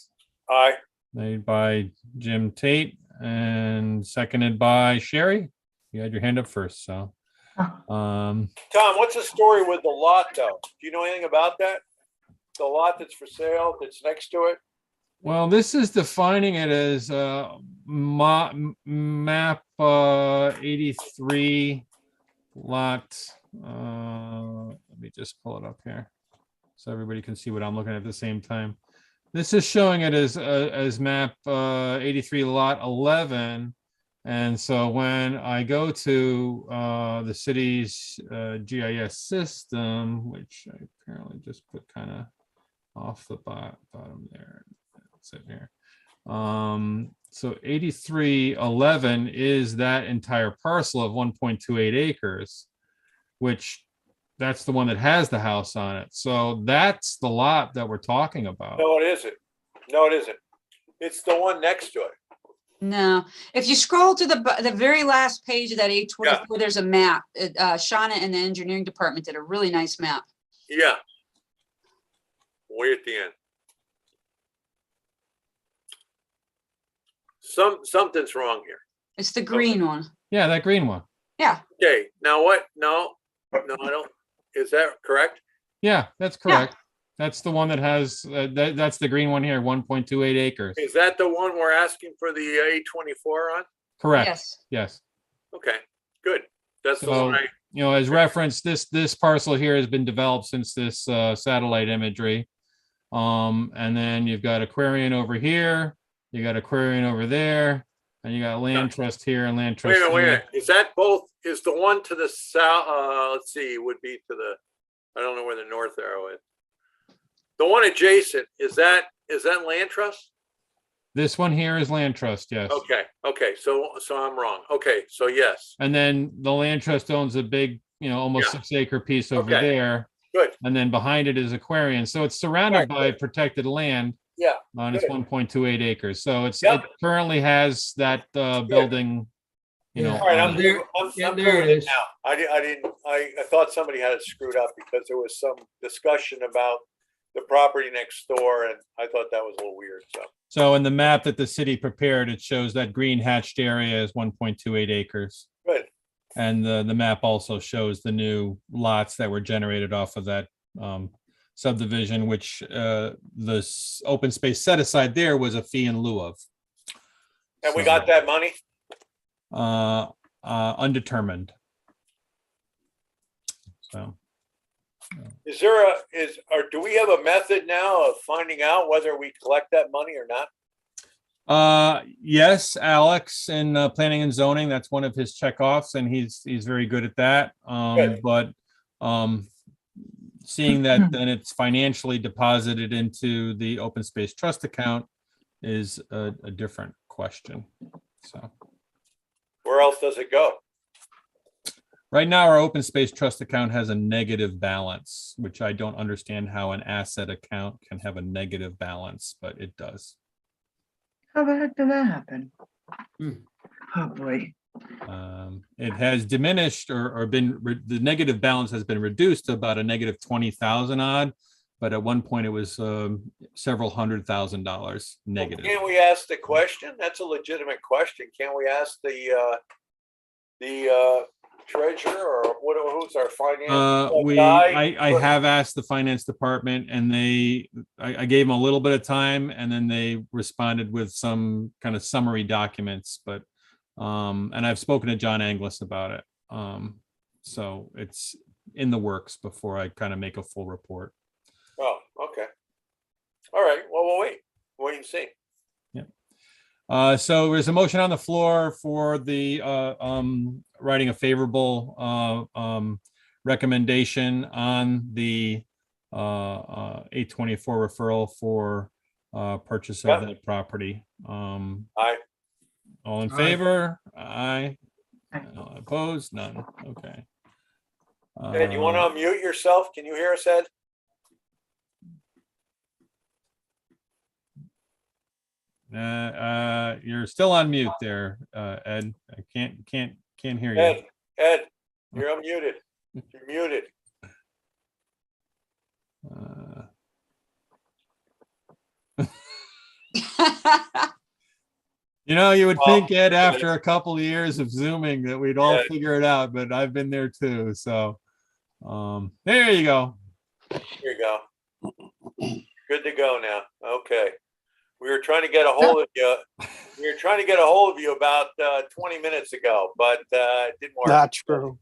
[SPEAKER 6] Aye.
[SPEAKER 1] made by Jim Tate and seconded by Sherry. You had your hand up first, so
[SPEAKER 6] Tom, what's the story with the lot though? Do you know anything about that? The lot that's for sale, that's next to it?
[SPEAKER 1] well, this is defining it as map 83 lot. Let me just pull it up here. so everybody can see what I'm looking at the same time. This is showing it as map 83 lot 11. And so when I go to the city's GIS system, which I apparently just put kind of off the bottom there, that's it here. So 8311 is that entire parcel of 1.28 acres, which that's the one that has the house on it. So that's the lot that we're talking about.
[SPEAKER 6] No, it isn't. No, it isn't. It's the one next to it.
[SPEAKER 3] No, if you scroll to the very last page of that 824, there's a map. Shauna and the engineering department did a really nice map.
[SPEAKER 6] Yeah. Way at the end. Something's wrong here.
[SPEAKER 3] It's the green one.
[SPEAKER 1] Yeah, that green one.
[SPEAKER 3] Yeah.
[SPEAKER 6] Okay, now what? No, I don't. Is that correct?
[SPEAKER 1] Yeah, that's correct. That's the one that has, that's the green one here, 1.28 acres.
[SPEAKER 6] Is that the one we're asking for the 824 on?
[SPEAKER 1] Correct.
[SPEAKER 3] Yes.
[SPEAKER 1] Yes.
[SPEAKER 6] Okay, good. That's the
[SPEAKER 1] So,
[SPEAKER 6] one
[SPEAKER 1] you know, as referenced, this parcel here has been developed since this satellite imagery. And then you've got Aquarian over here, you got Aquarian over there, and you got land trust here and land trust
[SPEAKER 6] Wait a
[SPEAKER 1] here.
[SPEAKER 6] minute. Is that both? Is the one to the south? Let's see. Would be to the. I don't know where the north arrow is. The one adjacent is that land trust?
[SPEAKER 1] This one here is land trust, yes.
[SPEAKER 6] Okay. Okay. So I'm wrong. Okay. So yes.
[SPEAKER 1] And then the land trust owns a big, you know, almost 6 acre piece over
[SPEAKER 6] Okay.
[SPEAKER 1] there.
[SPEAKER 6] Good.
[SPEAKER 1] And then behind it is Aquarian. So it's surrounded
[SPEAKER 6] Right,
[SPEAKER 1] by
[SPEAKER 6] good.
[SPEAKER 1] protected land
[SPEAKER 6] Yeah.
[SPEAKER 1] on its
[SPEAKER 6] good.
[SPEAKER 1] 1.28 acres. So it
[SPEAKER 6] Yep.
[SPEAKER 1] currently has that building, you know.
[SPEAKER 5] Yeah.
[SPEAKER 6] All right.
[SPEAKER 1] on
[SPEAKER 6] I'm
[SPEAKER 1] it.
[SPEAKER 5] There-
[SPEAKER 6] I'm
[SPEAKER 5] yeah,
[SPEAKER 6] I'm
[SPEAKER 5] there
[SPEAKER 6] good
[SPEAKER 5] it
[SPEAKER 6] with it
[SPEAKER 5] is.
[SPEAKER 6] now. I thought somebody had it screwed up because there was some discussion about the property next door, and I thought that was a little weird.
[SPEAKER 1] So in the map that the city prepared, it shows that green hatched area is 1.28 acres.
[SPEAKER 6] Good.
[SPEAKER 1] And the map also shows the new lots that were generated off of that subdivision, which open space set aside there was a fee in lieu of.
[SPEAKER 6] And we
[SPEAKER 1] So,
[SPEAKER 6] got that money.
[SPEAKER 1] undetermined. So.
[SPEAKER 6] Is there or do we have a method now of finding out whether we collect that money or not?
[SPEAKER 1] Yes, Alex in planning and zoning, that's one of his checkoffs, and he's very good at that.
[SPEAKER 6] Good.
[SPEAKER 1] But seeing that then it's financially deposited into the open space trust account is a different question. So
[SPEAKER 6] Where else does it go?
[SPEAKER 1] right now, our open space trust account has a negative balance, which I don't understand how an asset account can have a negative balance, but it does.
[SPEAKER 2] How the heck did that happen?
[SPEAKER 5] Hmm.
[SPEAKER 2] Oh, boy.
[SPEAKER 1] It has diminished or been, the negative balance has been reduced to about a negative 20,000 odd, but at one point it was several $100,000 negative.
[SPEAKER 6] Can't we ask the question? That's a legitimate question. Can't we ask the treasurer or who's our finance guy?
[SPEAKER 1] I have asked the finance department, and I gave them a little bit of time, and then they responded with some kind of summary documents, but and I've spoken to John Anglis about it. So it's in the works before I kind of make a full report.
[SPEAKER 6] Oh, okay. All right. Well, we'll wait and see.
[SPEAKER 1] So there's a motion on the floor for the writing a favorable recommendation on the 824 referral for purchase of that property.
[SPEAKER 6] Aye.
[SPEAKER 1] All in
[SPEAKER 5] Aye.
[SPEAKER 1] favor? Aye.
[SPEAKER 2] Aye.
[SPEAKER 1] Opposed? None. Okay.
[SPEAKER 6] Ed, you want to unmute yourself? Can you hear us, Ed?
[SPEAKER 1] You're still on mute there, Ed. I can't hear you.
[SPEAKER 6] Ed, you're unmuted. You're muted.
[SPEAKER 1] You know, you would
[SPEAKER 6] Well,
[SPEAKER 1] think, Ed, after a couple of years of Zooming that we'd all
[SPEAKER 6] Yeah.
[SPEAKER 1] figure it out, but I've been there too. So there you go.
[SPEAKER 6] Here you go. Good to go now. Okay. We were trying to get a hold of you. We were trying to get a hold of you about 20 minutes ago, but it didn't work.
[SPEAKER 7] Not true.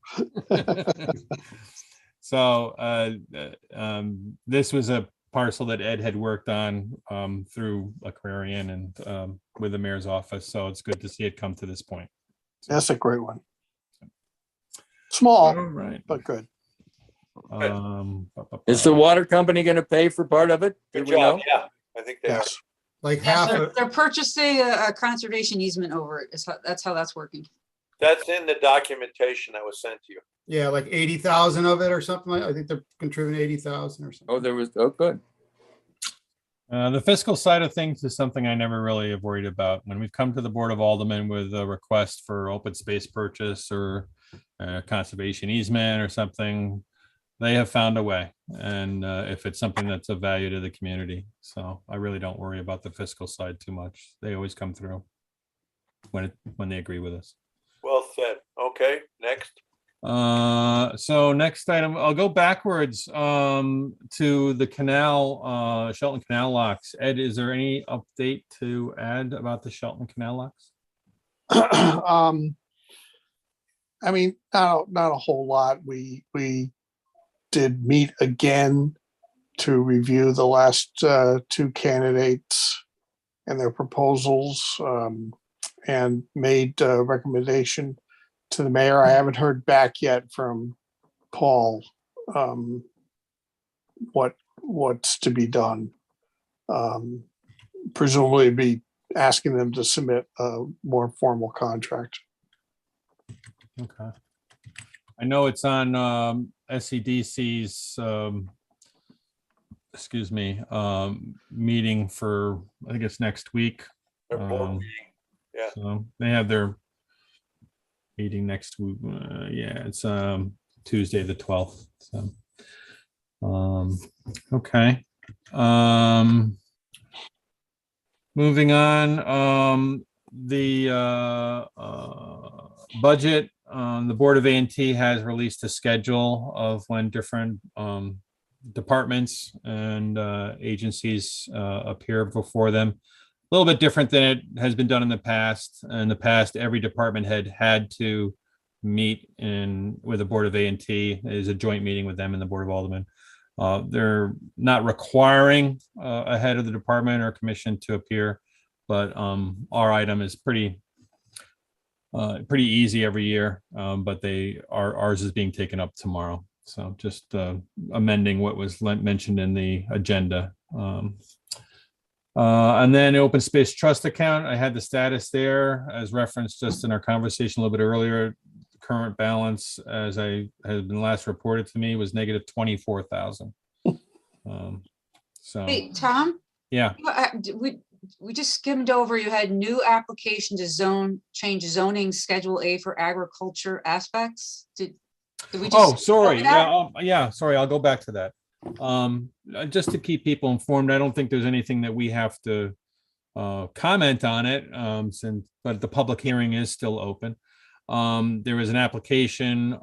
[SPEAKER 1] So this was a parcel that Ed had worked on through Aquarian and with the mayor's office. So it's good to see it come to this point.
[SPEAKER 7] That's a great one. Small,
[SPEAKER 1] All right.
[SPEAKER 7] but good.
[SPEAKER 4] Is the water company going to pay for part of it? Do
[SPEAKER 6] Good
[SPEAKER 4] we
[SPEAKER 6] job.
[SPEAKER 4] know?
[SPEAKER 6] Yeah, I think they are.
[SPEAKER 7] Yes.
[SPEAKER 5] Like half
[SPEAKER 3] They're
[SPEAKER 5] of,
[SPEAKER 3] they're purchasing a conservation easement over it. That's how that's working.
[SPEAKER 6] That's in the documentation that was sent to you.
[SPEAKER 5] yeah, like 80,000 of it or something like, I think they're contributing 80,000 or something.
[SPEAKER 4] Oh, there was, oh, good.
[SPEAKER 1] The fiscal side of things is something I never really have worried about. When we've come to the Board of Aldermen with a request for open space purchase or conservation easement or something, they have found a way. And if it's something that's of value to the community. So I really don't worry about the fiscal side too much. They always come through when they agree with us.
[SPEAKER 6] Well said. Okay, next.
[SPEAKER 1] So next item, I'll go backwards to the canal, Shelton Canal locks. Ed, is there any update to add about the Shelton Canal locks?
[SPEAKER 7] I mean, not a whole lot. We did meet again to review the last two candidates and their proposals, and made a recommendation to the mayor. I haven't heard back yet from Paul what's to be done. Presumably be asking them to submit a more formal contract.
[SPEAKER 1] Okay. I know it's on SEDC's meeting for, I think it's next week.
[SPEAKER 6] Their board meeting. Yeah.
[SPEAKER 1] So they have their meeting next week. Yeah, it's Tuesday the 12th. So okay. Moving on, the budget, the Board of A&T has released a schedule of when different departments and agencies appear before them. A little bit different than it has been done in the past. In the past, every department head had to meet with the Board of A&T. It is a joint meeting with them and the Board of Aldermen. They're not requiring a head of the department or commission to appear, but our item is pretty easy every year. But ours is being taken up tomorrow. So just amending what was mentioned in the agenda. And then open space trust account, I had the status there as referenced just in our conversation a little bit earlier. The current balance, as I had been last reported to me, was negative 24,000. So
[SPEAKER 3] Hey, Tom,
[SPEAKER 1] yeah,
[SPEAKER 3] we just skimmed over, you had new application to change zoning Schedule A for agriculture aspects. Did we just?
[SPEAKER 1] sorry.
[SPEAKER 3] cover that?
[SPEAKER 1] Yeah, sorry. I'll go back to that. Just to keep people informed, I don't think there's anything that we have to comment on it, but the public hearing is still open. There is an application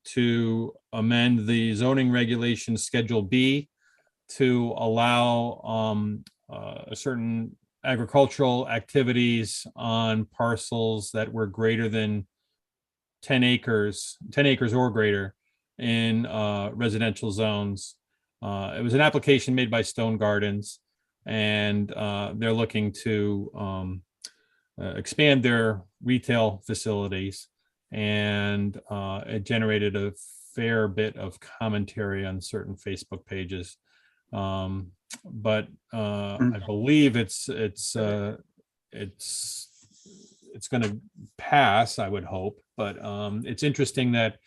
[SPEAKER 1] to amend the zoning regulation Schedule B to allow certain agricultural activities on parcels that were greater than 10 acres or greater in residential zones. It was an application made by Stone Gardens, and they're looking to expand their retail facilities, and it generated a fair bit of commentary on certain Facebook pages. But I believe it's going to pass, I would hope. But it's interesting that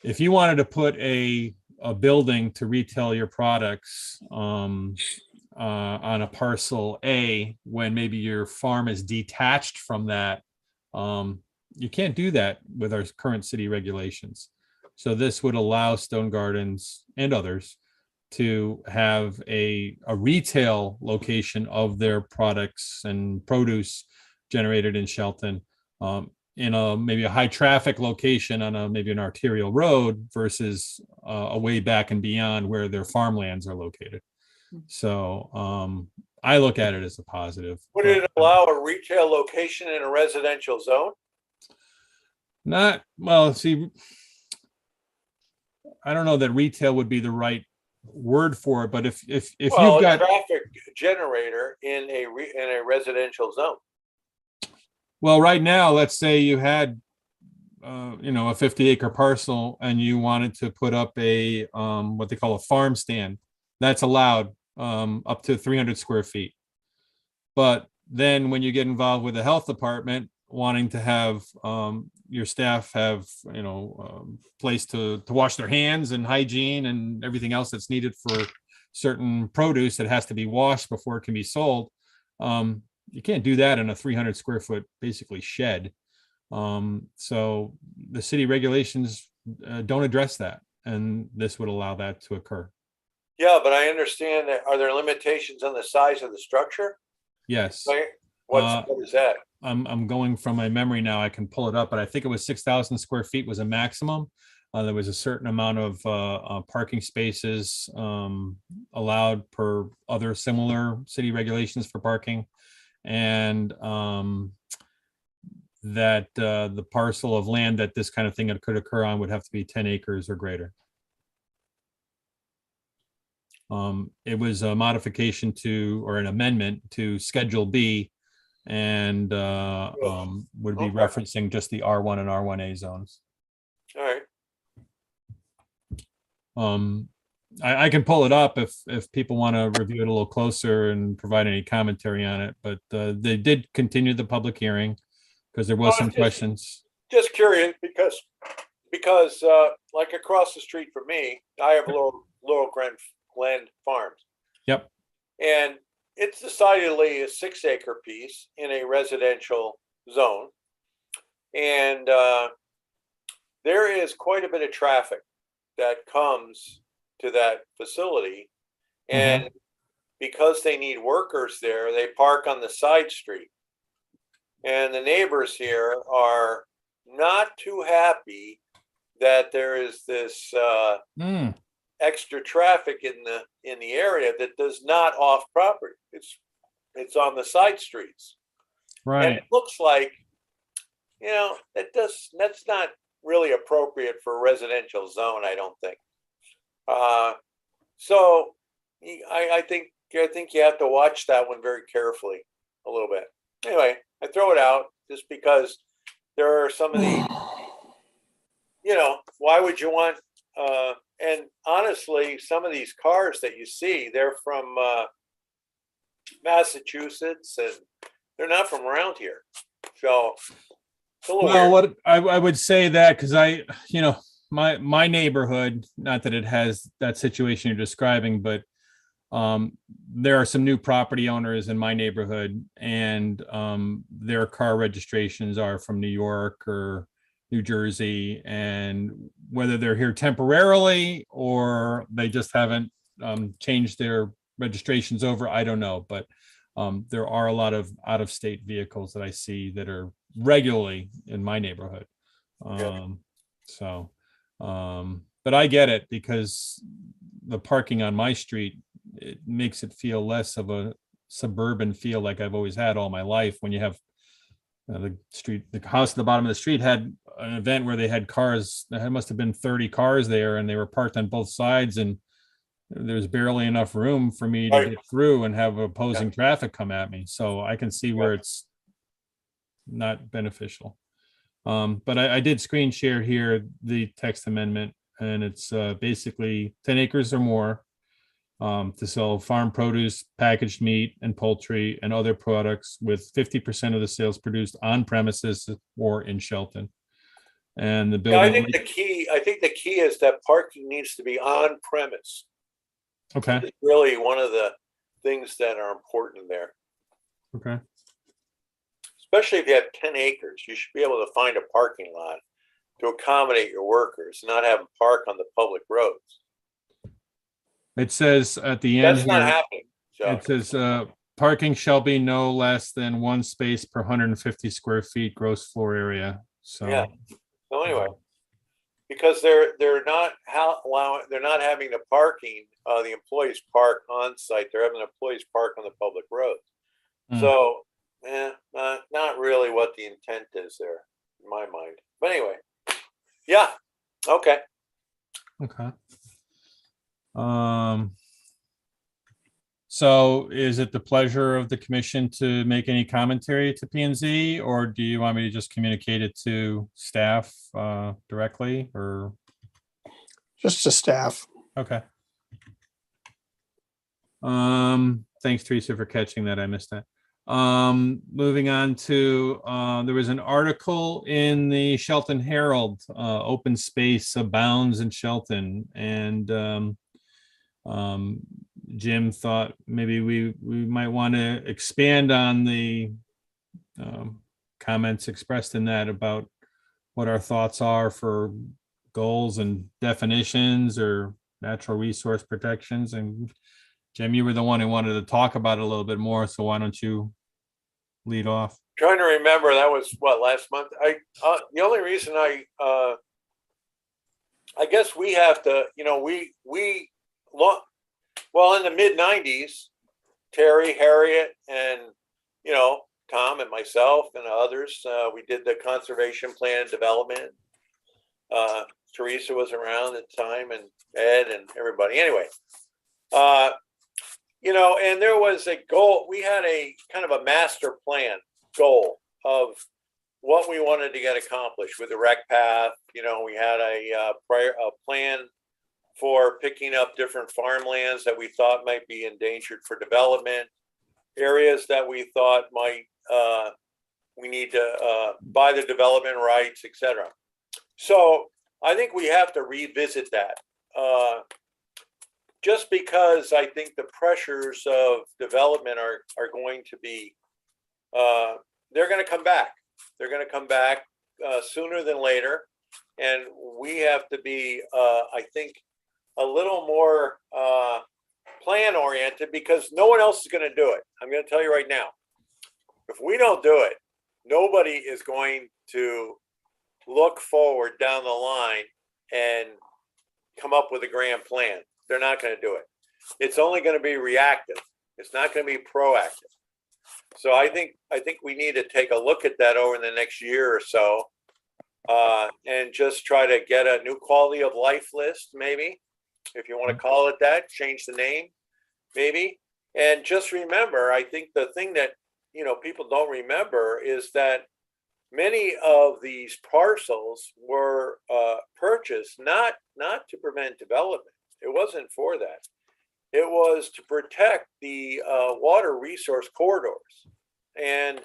[SPEAKER 1] if you wanted to put a building to retail your products on a parcel A, when maybe your farm is detached from that, you can't do that with our current city regulations. So this would allow Stone Gardens and others to have a retail location of their products and produce generated in Shelton, in maybe a high traffic location on maybe an arterial road versus a way back and beyond where their farmlands are located. So I look at it as a positive.
[SPEAKER 6] Would it allow a retail location in a residential zone?
[SPEAKER 1] Not well. See, I don't know that retail would be the right word for it, but if
[SPEAKER 6] Well,
[SPEAKER 1] you've
[SPEAKER 6] a
[SPEAKER 1] got,
[SPEAKER 6] traffic generator in a residential zone.
[SPEAKER 1] well, right now, let's say you had, a 50-acre parcel and you wanted to put up a, what they call a farm stand, that's allowed, up to 300 square feet. But then when you get involved with the health department, wanting to have, your staff have, place to wash their hands and hygiene and everything else that's needed for certain produce that has to be washed before it can be sold. You can't do that in a 300 square foot, basically shed. So the city regulations don't address that, and this would allow that to occur.
[SPEAKER 6] Yeah, but I understand that. Are there limitations on the size of the structure?
[SPEAKER 1] Yes.
[SPEAKER 6] Like,
[SPEAKER 1] Uh,
[SPEAKER 6] what is that?
[SPEAKER 1] I'm going from my memory now. I can pull it up, but I think it was 6,000 square feet was a maximum. There was a certain amount of parking spaces allowed per other similar city regulations for parking, and that the parcel of land that this kind of thing could occur on would have to be 10 acres or greater. It was a modification to, or an amendment to Schedule B, and would be
[SPEAKER 6] Okay.
[SPEAKER 1] referencing just the R1 and R1A zones.
[SPEAKER 6] All right.
[SPEAKER 1] I can pull it up if people want to review it a little closer and provide any commentary on it, but they did continue the public hearing because there was some questions.
[SPEAKER 6] Just curious because like across the street from me, I have Laurel Glen Farms.
[SPEAKER 1] Yep.
[SPEAKER 6] And it's decidedly a 6-acre piece in a residential zone. And there is quite a bit of traffic that comes to that facility. And because they need workers there, they park on the side street. And the neighbors here are not too happy that there is this extra traffic in the area that does not off property. It's on the side streets.
[SPEAKER 1] Right.
[SPEAKER 6] And it looks like, that's not really appropriate for a residential zone, I don't think. So I think you have to watch that one very carefully a little bit. Anyway, I throw it out just because there are some of the, why would you want, and honestly, some of these cars that you see, they're from Massachusetts, and they're not from around here. So it's a little
[SPEAKER 1] Well,
[SPEAKER 6] weird.
[SPEAKER 1] what I would say that because my neighborhood, not that it has that situation you're describing, but there are some new property owners in my neighborhood, and their car registrations are from New York or New Jersey, and whether they're here temporarily or they just haven't changed their registrations over, I don't know, but there are a lot of out-of-state vehicles that I see that are regularly in my neighborhood. But I get it, because the parking on my street, it makes it feel less of a suburban feel like I've always had all my life. When you have the house at the bottom of the street had an event where they had cars, there must have been 30 cars there, and they were parked on both sides, and there's barely enough room for me to get through and have opposing traffic come at me. So I can see where it's not beneficial. But I did screen share here the text amendment, and it's basically 10 acres or more to sell farm produce, packaged meat and poultry and other products, with 50% of the sales produced on premises or in Shelton. And the
[SPEAKER 6] I
[SPEAKER 1] building.
[SPEAKER 6] think the key is that parking needs to be on premise.
[SPEAKER 1] Okay.
[SPEAKER 6] It's really one of the things that are important there.
[SPEAKER 1] Okay.
[SPEAKER 6] Especially if you have 10 acres, you should be able to find a parking lot to accommodate your workers, not have them park on the public roads.
[SPEAKER 1] It says at the end
[SPEAKER 6] That's not
[SPEAKER 1] here,
[SPEAKER 6] happening. So
[SPEAKER 1] it says parking shall be no less than one space per 150 square feet gross floor area. So
[SPEAKER 6] yeah. So anyway, because they're not having the parking, the employees park on site. They're having employees park on the public roads. So not really what the intent is there in my mind. But anyway, yeah. Okay.
[SPEAKER 1] Okay. So is it the pleasure of the commission to make any commentary to P and Z, or do you want me to just communicate it to staff directly, or?
[SPEAKER 7] Just to staff.
[SPEAKER 1] Okay. Thanks, Teresa, for catching that. I missed that. Moving on to, there was an article in the Shelton Herald, open space abounds in Shelton, and Jim thought maybe we might want to expand on the comments expressed in that about what our thoughts are for goals and definitions or natural resource protections. And Jim, you were the one who wanted to talk about it a little bit more, so why don't you lead off?
[SPEAKER 6] Trying to remember, that was what, last month? The only reason I guess we have to, well, in the mid-90s, Terry, Harriet, and, Tom and myself and others, we did the conservation plan and development. Teresa was around at the time, and Ed and everybody. Anyway, and there was a goal. We had a kind of a master plan goal of what we wanted to get accomplished with the rec path. We had a plan for picking up different farmlands that we thought might be endangered for development, areas that we thought might we need to buy the development rights, etc. So I think we have to revisit that. Just because I think the pressures of development are going to be, they're going to come back. They're going to come back sooner than later. And we have to be, I think, a little more plan oriented, because no one else is going to do it. I'm going to tell you right now, if we don't do it, nobody is going to look forward down the line and come up with a grand plan. They're not going to do it. It's only going to be reactive. It's not going to be proactive. So I think we need to take a look at that over the next year or so, and just try to get a new quality of life list, maybe, if you want to call it that. Change the name, maybe. And just remember, I think the thing that people don't remember is that many of these parcels were purchased not to prevent development. It wasn't for that. It was to protect the water resource corridors and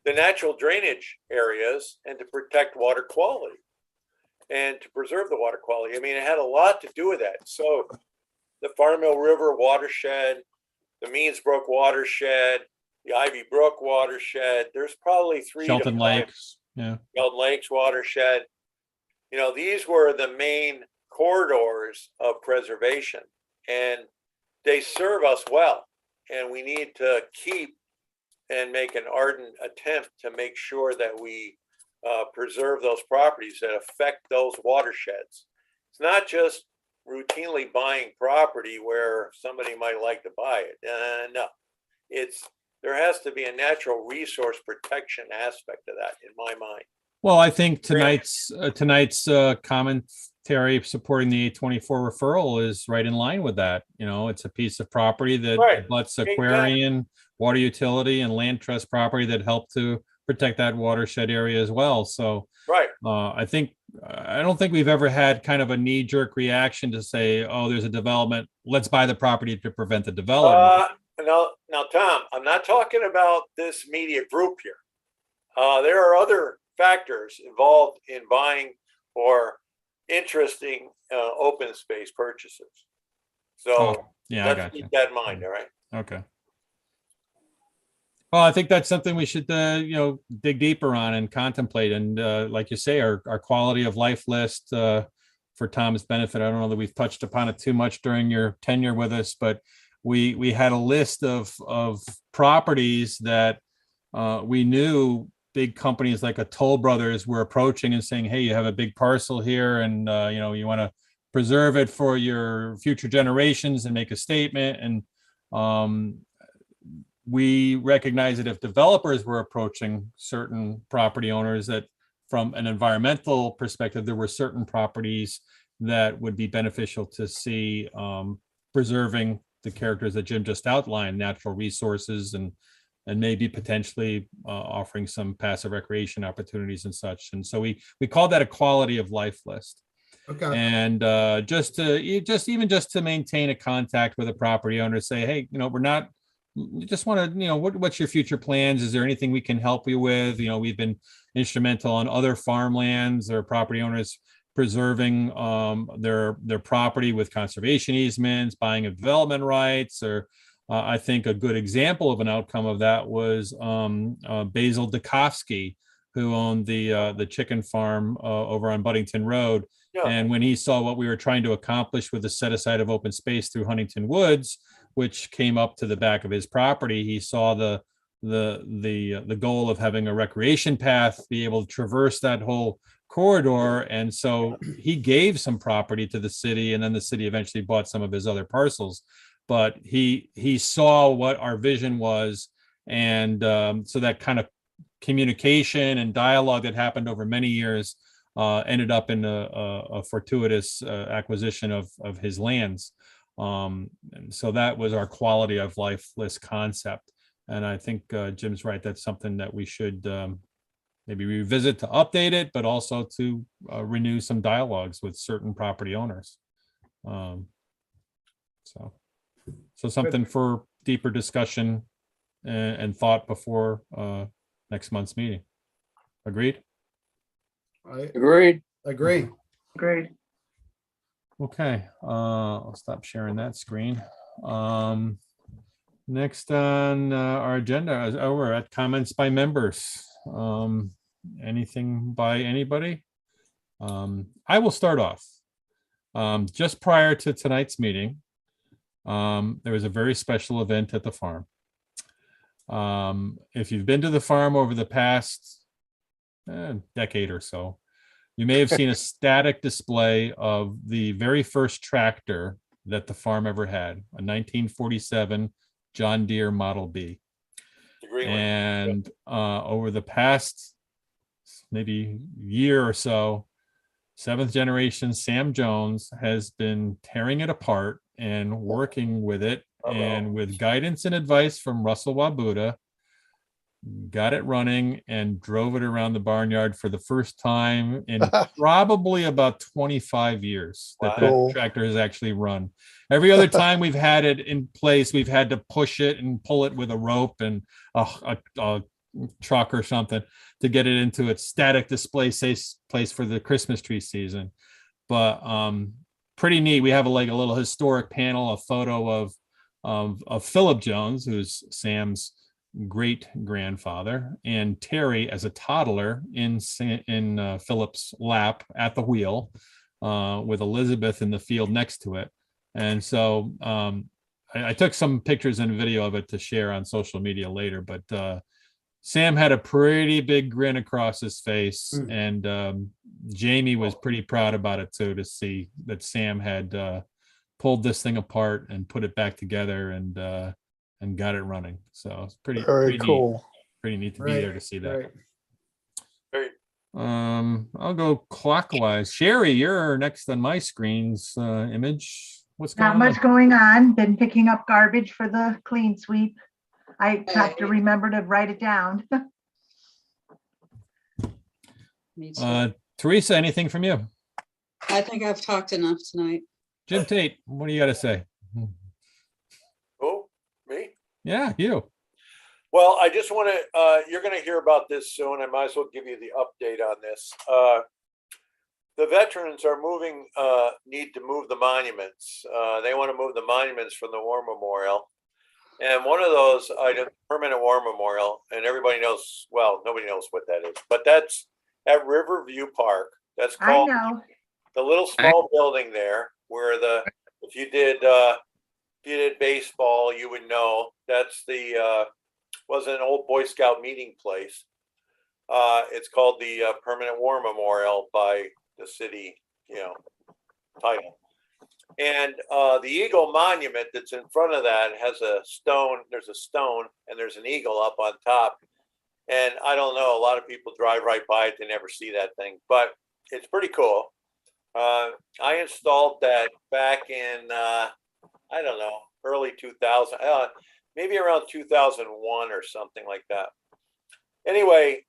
[SPEAKER 6] the natural drainage areas, and to protect water quality and to preserve the water quality. I mean, it had a lot to do with that. So the Farm Mill River watershed, the Means Brook watershed, the Ivy Brook watershed, there's probably 3
[SPEAKER 1] Shelton
[SPEAKER 6] to 5.
[SPEAKER 1] Lakes. Yeah.
[SPEAKER 6] Shelton Lakes watershed. These were the main corridors of preservation, and they serve us well. And we need to keep and make an ardent attempt to make sure that we preserve those properties that affect those watersheds. It's not just routinely buying property where somebody might like to buy it. No, there has to be a natural resource protection aspect of that, in my mind.
[SPEAKER 1] Well, I think tonight's commentary supporting the 824 referral is right in line with that. It's a piece of property that abuts Aquarian, water utility, and land trust property that help to protect that watershed area as well. So I don't think we've ever had kind of a knee-jerk reaction to say, oh, there's a development, let's buy the property to prevent the development.
[SPEAKER 6] Now, Tom, I'm not talking about this immediate group here. There are other factors involved in buying or interesting open space purchases. So let's keep that in mind. All right.
[SPEAKER 1] Okay. Well, I think that's something we should, dig deeper on and contemplate. And like you say, our quality of life list for Tom's benefit. I don't know that we've touched upon it too much during your tenure with us, but we had a list of properties that we knew big companies like a Toll Brothers were approaching and saying, hey, you have a big parcel here, and you want to preserve it for your future generations and make a statement. And we recognize that if developers were approaching certain property owners, that from an environmental perspective, there were certain properties that would be beneficial to see, preserving the characters that Jim just outlined, natural resources and maybe potentially offering some passive recreation opportunities and such. And so we call that a quality of life list.
[SPEAKER 5] Okay.
[SPEAKER 1] And just to maintain a contact with a property owner, say, hey, we're not, just want to, what's your future plans? Is there anything we can help you with? We've been instrumental on other farmlands or property owners preserving their property with conservation easements, buying of development rights, or I think a good example of an outcome of that was Basil Dukowski, who owned the chicken farm over on Buddington Road.
[SPEAKER 6] Yeah.
[SPEAKER 1] And when he saw what we were trying to accomplish with the set aside of open space through Huntington Woods, which came up to the back of his property, he saw the goal of having a recreation path be able to traverse that whole corridor. And so he gave some property to the city, and then the city eventually bought some of his other parcels. But he saw what our vision was, and so that kind of communication and dialogue that happened over many years ended up in a fortuitous acquisition of his lands. And so that was our quality of life list concept. And I think Jim's right. That's something that we should maybe revisit to update it, but also to renew some dialogues with certain property owners. So something for deeper discussion and thought before next month's meeting. Agreed?
[SPEAKER 5] I
[SPEAKER 4] Agreed.
[SPEAKER 5] agree.
[SPEAKER 2] Great.
[SPEAKER 1] Okay, I'll stop sharing that screen. Next on our agenda, we're at comments by members. Anything by anybody? I will start off. Just prior to tonight's meeting, there was a very special event at the farm. If you've been to the farm over the past decade or so, you may have seen a static display of the very first tractor that the farm ever had, a 1947 John Deere Model B. And over the past maybe year or so, seventh generation Sam Jones has been tearing it apart and working with it, and with guidance and advice from Russell Wabuda, got it running and drove it around the barnyard for the first time in probably about 25 years that
[SPEAKER 7] Wow.
[SPEAKER 1] tractor has actually run. Every other time we've had it in place, we've had to push it and pull it with a rope and a truck or something to get it into its static display place for the Christmas tree season. But pretty neat. We have a little historic panel, a photo of Philip Jones, who's Sam's great grandfather, and Terry as a toddler in Philip's lap at the wheel, with Elizabeth in the field next to it. And so I took some pictures and video of it to share on social media later, but Sam had a pretty big grin across his face, and Jamie was pretty proud about it too, to see that Sam had pulled this thing apart and put it back together and got it running. So it's pretty
[SPEAKER 7] cool.
[SPEAKER 1] neat. Pretty neat to be there to see that.
[SPEAKER 6] Very.
[SPEAKER 1] I'll go clockwise. Sherry, you're next on my screen's image. What's going
[SPEAKER 2] Not
[SPEAKER 1] on?
[SPEAKER 2] much going on. Been picking up garbage for the clean sweep. I have to remember to write it down.
[SPEAKER 3] Me too.
[SPEAKER 1] Teresa, anything from you?
[SPEAKER 3] I think I've talked enough tonight.
[SPEAKER 1] Jim Tate, what do you got to say?
[SPEAKER 6] Oh, me?
[SPEAKER 1] Yeah, you.
[SPEAKER 6] Well, I just want to, you're going to hear about this soon. I might as well give you the update on this. The veterans are need to move the monuments. They want to move the monuments from the War Memorial. And one of those items, permanent War Memorial, and everybody knows, well, nobody knows what that is, but that's at Riverview Park. That's
[SPEAKER 2] I
[SPEAKER 6] called
[SPEAKER 2] know.
[SPEAKER 6] the little small building there where if you did baseball, you would know that's was an old Boy Scout meeting place. It's called the Permanent War Memorial by the city, title. And the Eagle Monument that's in front of that has a stone. There's a stone and there's an eagle up on top. And I don't know, a lot of people drive right by it. They never see that thing, but it's pretty cool. I installed that back in, I don't know, early 2000, maybe around 2001 or something like that. Anyway,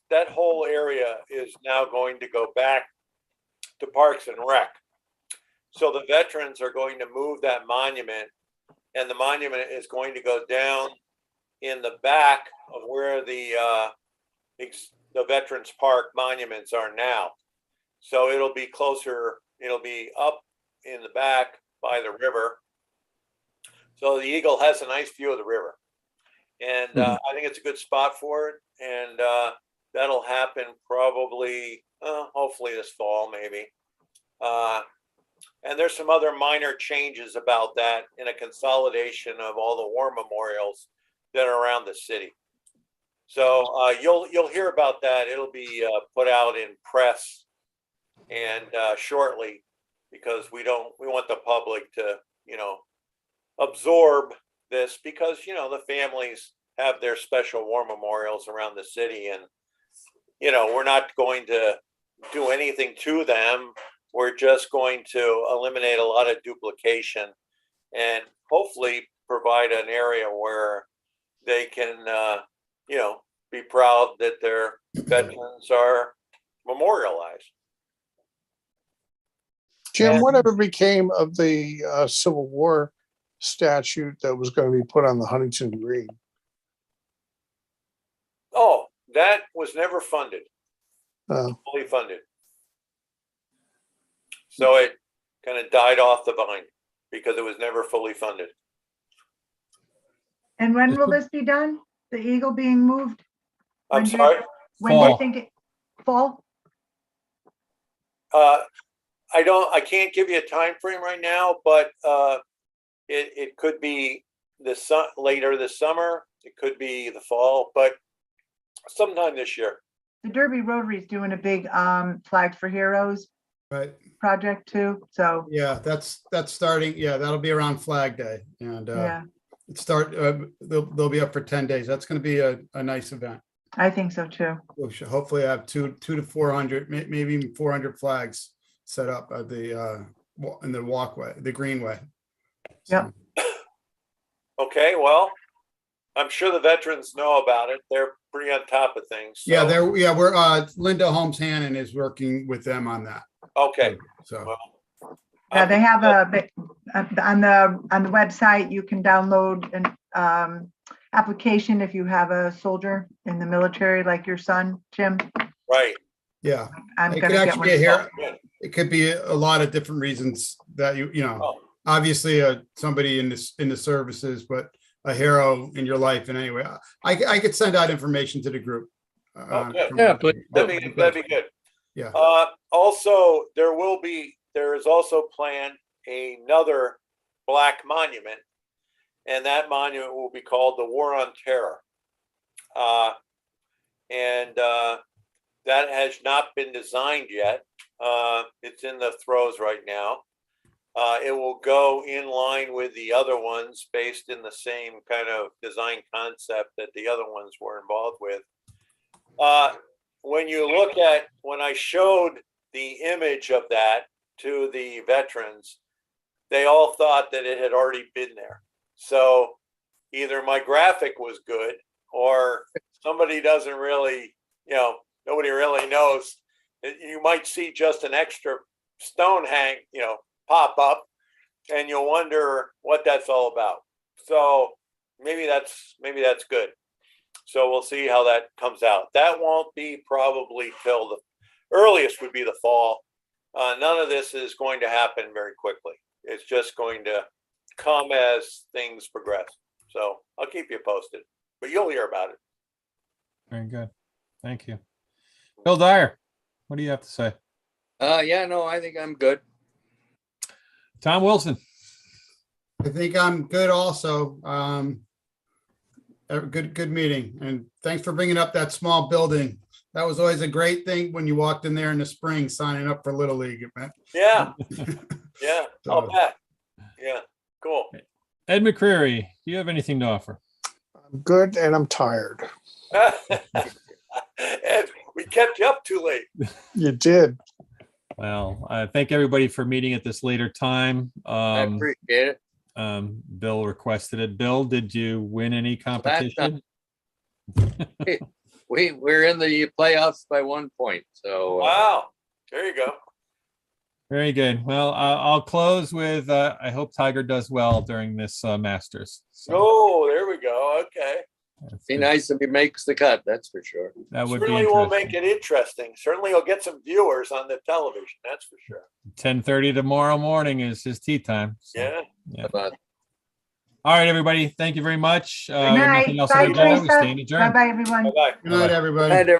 [SPEAKER 6] that whole area is now going to go back to Parks and Rec. So the veterans are going to move that monument, and the monument is going to go down in the back of where the Veterans Park monuments are now. So it'll be closer, it'll be up in the back by the river. So the Eagle has a nice view of the river. And I think it's a good spot for it. And that'll happen probably, hopefully this fall, maybe. And there's some other minor changes about that in a consolidation of all the war memorials that are around the city. So you'll hear about that. It'll be put out in press and shortly, because we want the public to, absorb this, because, the families have their special war memorials around the city, and, we're not going to do anything to them. We're just going to eliminate a lot of duplication and hopefully provide an area where they can, be proud that their veterans are memorialized.
[SPEAKER 7] Jim, whatever became of the Civil War statute that was going to be put on the Huntington Green?
[SPEAKER 6] Oh, that was never funded, fully funded. So it kind of died off the vine because it was never fully funded.
[SPEAKER 2] And when will this be done? The Eagle being moved?
[SPEAKER 6] I'm sorry?
[SPEAKER 2] When do you think it, fall?
[SPEAKER 6] I can't give you a time frame right now, but it could be later this summer. It could be the fall, but sometime this year.
[SPEAKER 2] The Derby Rotary is doing a big Flags for Heroes
[SPEAKER 5] Right.
[SPEAKER 2] project too. So
[SPEAKER 5] Yeah, that's starting. Yeah, that'll be around Flag Day, and
[SPEAKER 2] yeah,
[SPEAKER 5] they'll be up for 10 days. That's going to be a nice event.
[SPEAKER 2] I think so too.
[SPEAKER 5] We should hopefully have two to 400, maybe even 400 flags set up at in the walkway, the greenway.
[SPEAKER 2] Yep.
[SPEAKER 6] Okay, well, I'm sure the veterans know about it. They're pretty on top of things. So.
[SPEAKER 5] We're Linda Holmes Hannon is working with them on that.
[SPEAKER 6] Okay.
[SPEAKER 5] So
[SPEAKER 6] well,
[SPEAKER 2] Yeah, they have on the website, you can download an application if you have a soldier in the military, like your son, Jim.
[SPEAKER 6] right.
[SPEAKER 5] yeah,
[SPEAKER 2] I'm
[SPEAKER 5] it
[SPEAKER 2] gonna
[SPEAKER 5] could
[SPEAKER 2] get
[SPEAKER 5] actually
[SPEAKER 2] one.
[SPEAKER 5] be a hero.
[SPEAKER 6] Good.
[SPEAKER 5] It could be a lot of different reasons that
[SPEAKER 6] Oh,
[SPEAKER 5] obviously somebody in the services, but a hero in your life in any way. I could send out information to the group.
[SPEAKER 6] good.
[SPEAKER 4] Yeah, please.
[SPEAKER 6] That'd be good.
[SPEAKER 5] Yeah.
[SPEAKER 6] Also, there is also planned another black monument, and that monument will be called the War on Terror. And that has not been designed yet. It's in the throes right now. It will go in line with the other ones, based in the same kind of design concept that the other ones were involved with. When I showed the image of that to the veterans, they all thought that it had already been there. So either my graphic was good, or somebody doesn't really, nobody really knows. You might see just an extra stone pop up, and you'll wonder what that's all about. So maybe that's good. So we'll see how that comes out. That won't be probably till the earliest would be the fall. None of this is going to happen very quickly. It's just going to come as things progress. So I'll keep you posted, but you'll hear about it.
[SPEAKER 1] Very good. Thank you. Bill Dyer, what do you have to say?
[SPEAKER 4] I think I'm good.
[SPEAKER 1] Tom Wilson.
[SPEAKER 5] I think I'm good also. Good meeting, and thanks for bringing up that small building. That was always a great thing when you walked in there in the spring signing up for Little League.
[SPEAKER 6] Yeah. Yeah. I'll bet. Yeah. Cool.
[SPEAKER 1] Ed McCreary, do you have anything to offer?
[SPEAKER 7] I'm good and I'm tired.
[SPEAKER 6] And we kept you up too late.
[SPEAKER 7] You did.
[SPEAKER 1] Well, thank everybody for meeting at this later time.
[SPEAKER 4] I appreciate it.
[SPEAKER 1] Bill requested it. Bill, did you win any competition?
[SPEAKER 4] We're in the playoffs by 1 point, so.
[SPEAKER 6] Wow, there you go.
[SPEAKER 1] Very good. Well, I'll close with, I hope Tiger does well during this Masters. So
[SPEAKER 6] Oh, there we go. Okay.
[SPEAKER 1] that's
[SPEAKER 4] Be
[SPEAKER 1] good.
[SPEAKER 4] nice if he makes the cut, that's for sure.
[SPEAKER 1] That would be
[SPEAKER 6] Certainly will make
[SPEAKER 1] interesting.
[SPEAKER 6] it interesting. Certainly you'll get some viewers on the television, that's for sure.
[SPEAKER 1] 10:30 tomorrow morning is his tea time. So,
[SPEAKER 6] Yeah.
[SPEAKER 4] But
[SPEAKER 1] all right, everybody. Thank you very much.
[SPEAKER 2] Good night.
[SPEAKER 1] Nothing else
[SPEAKER 2] Bye,
[SPEAKER 1] on the agenda. We
[SPEAKER 2] Teresa.
[SPEAKER 1] stand adjourned.
[SPEAKER 2] Bye-bye, everyone.
[SPEAKER 6] Bye-bye.
[SPEAKER 5] Good night, everybody.
[SPEAKER 4] Good night, everybody.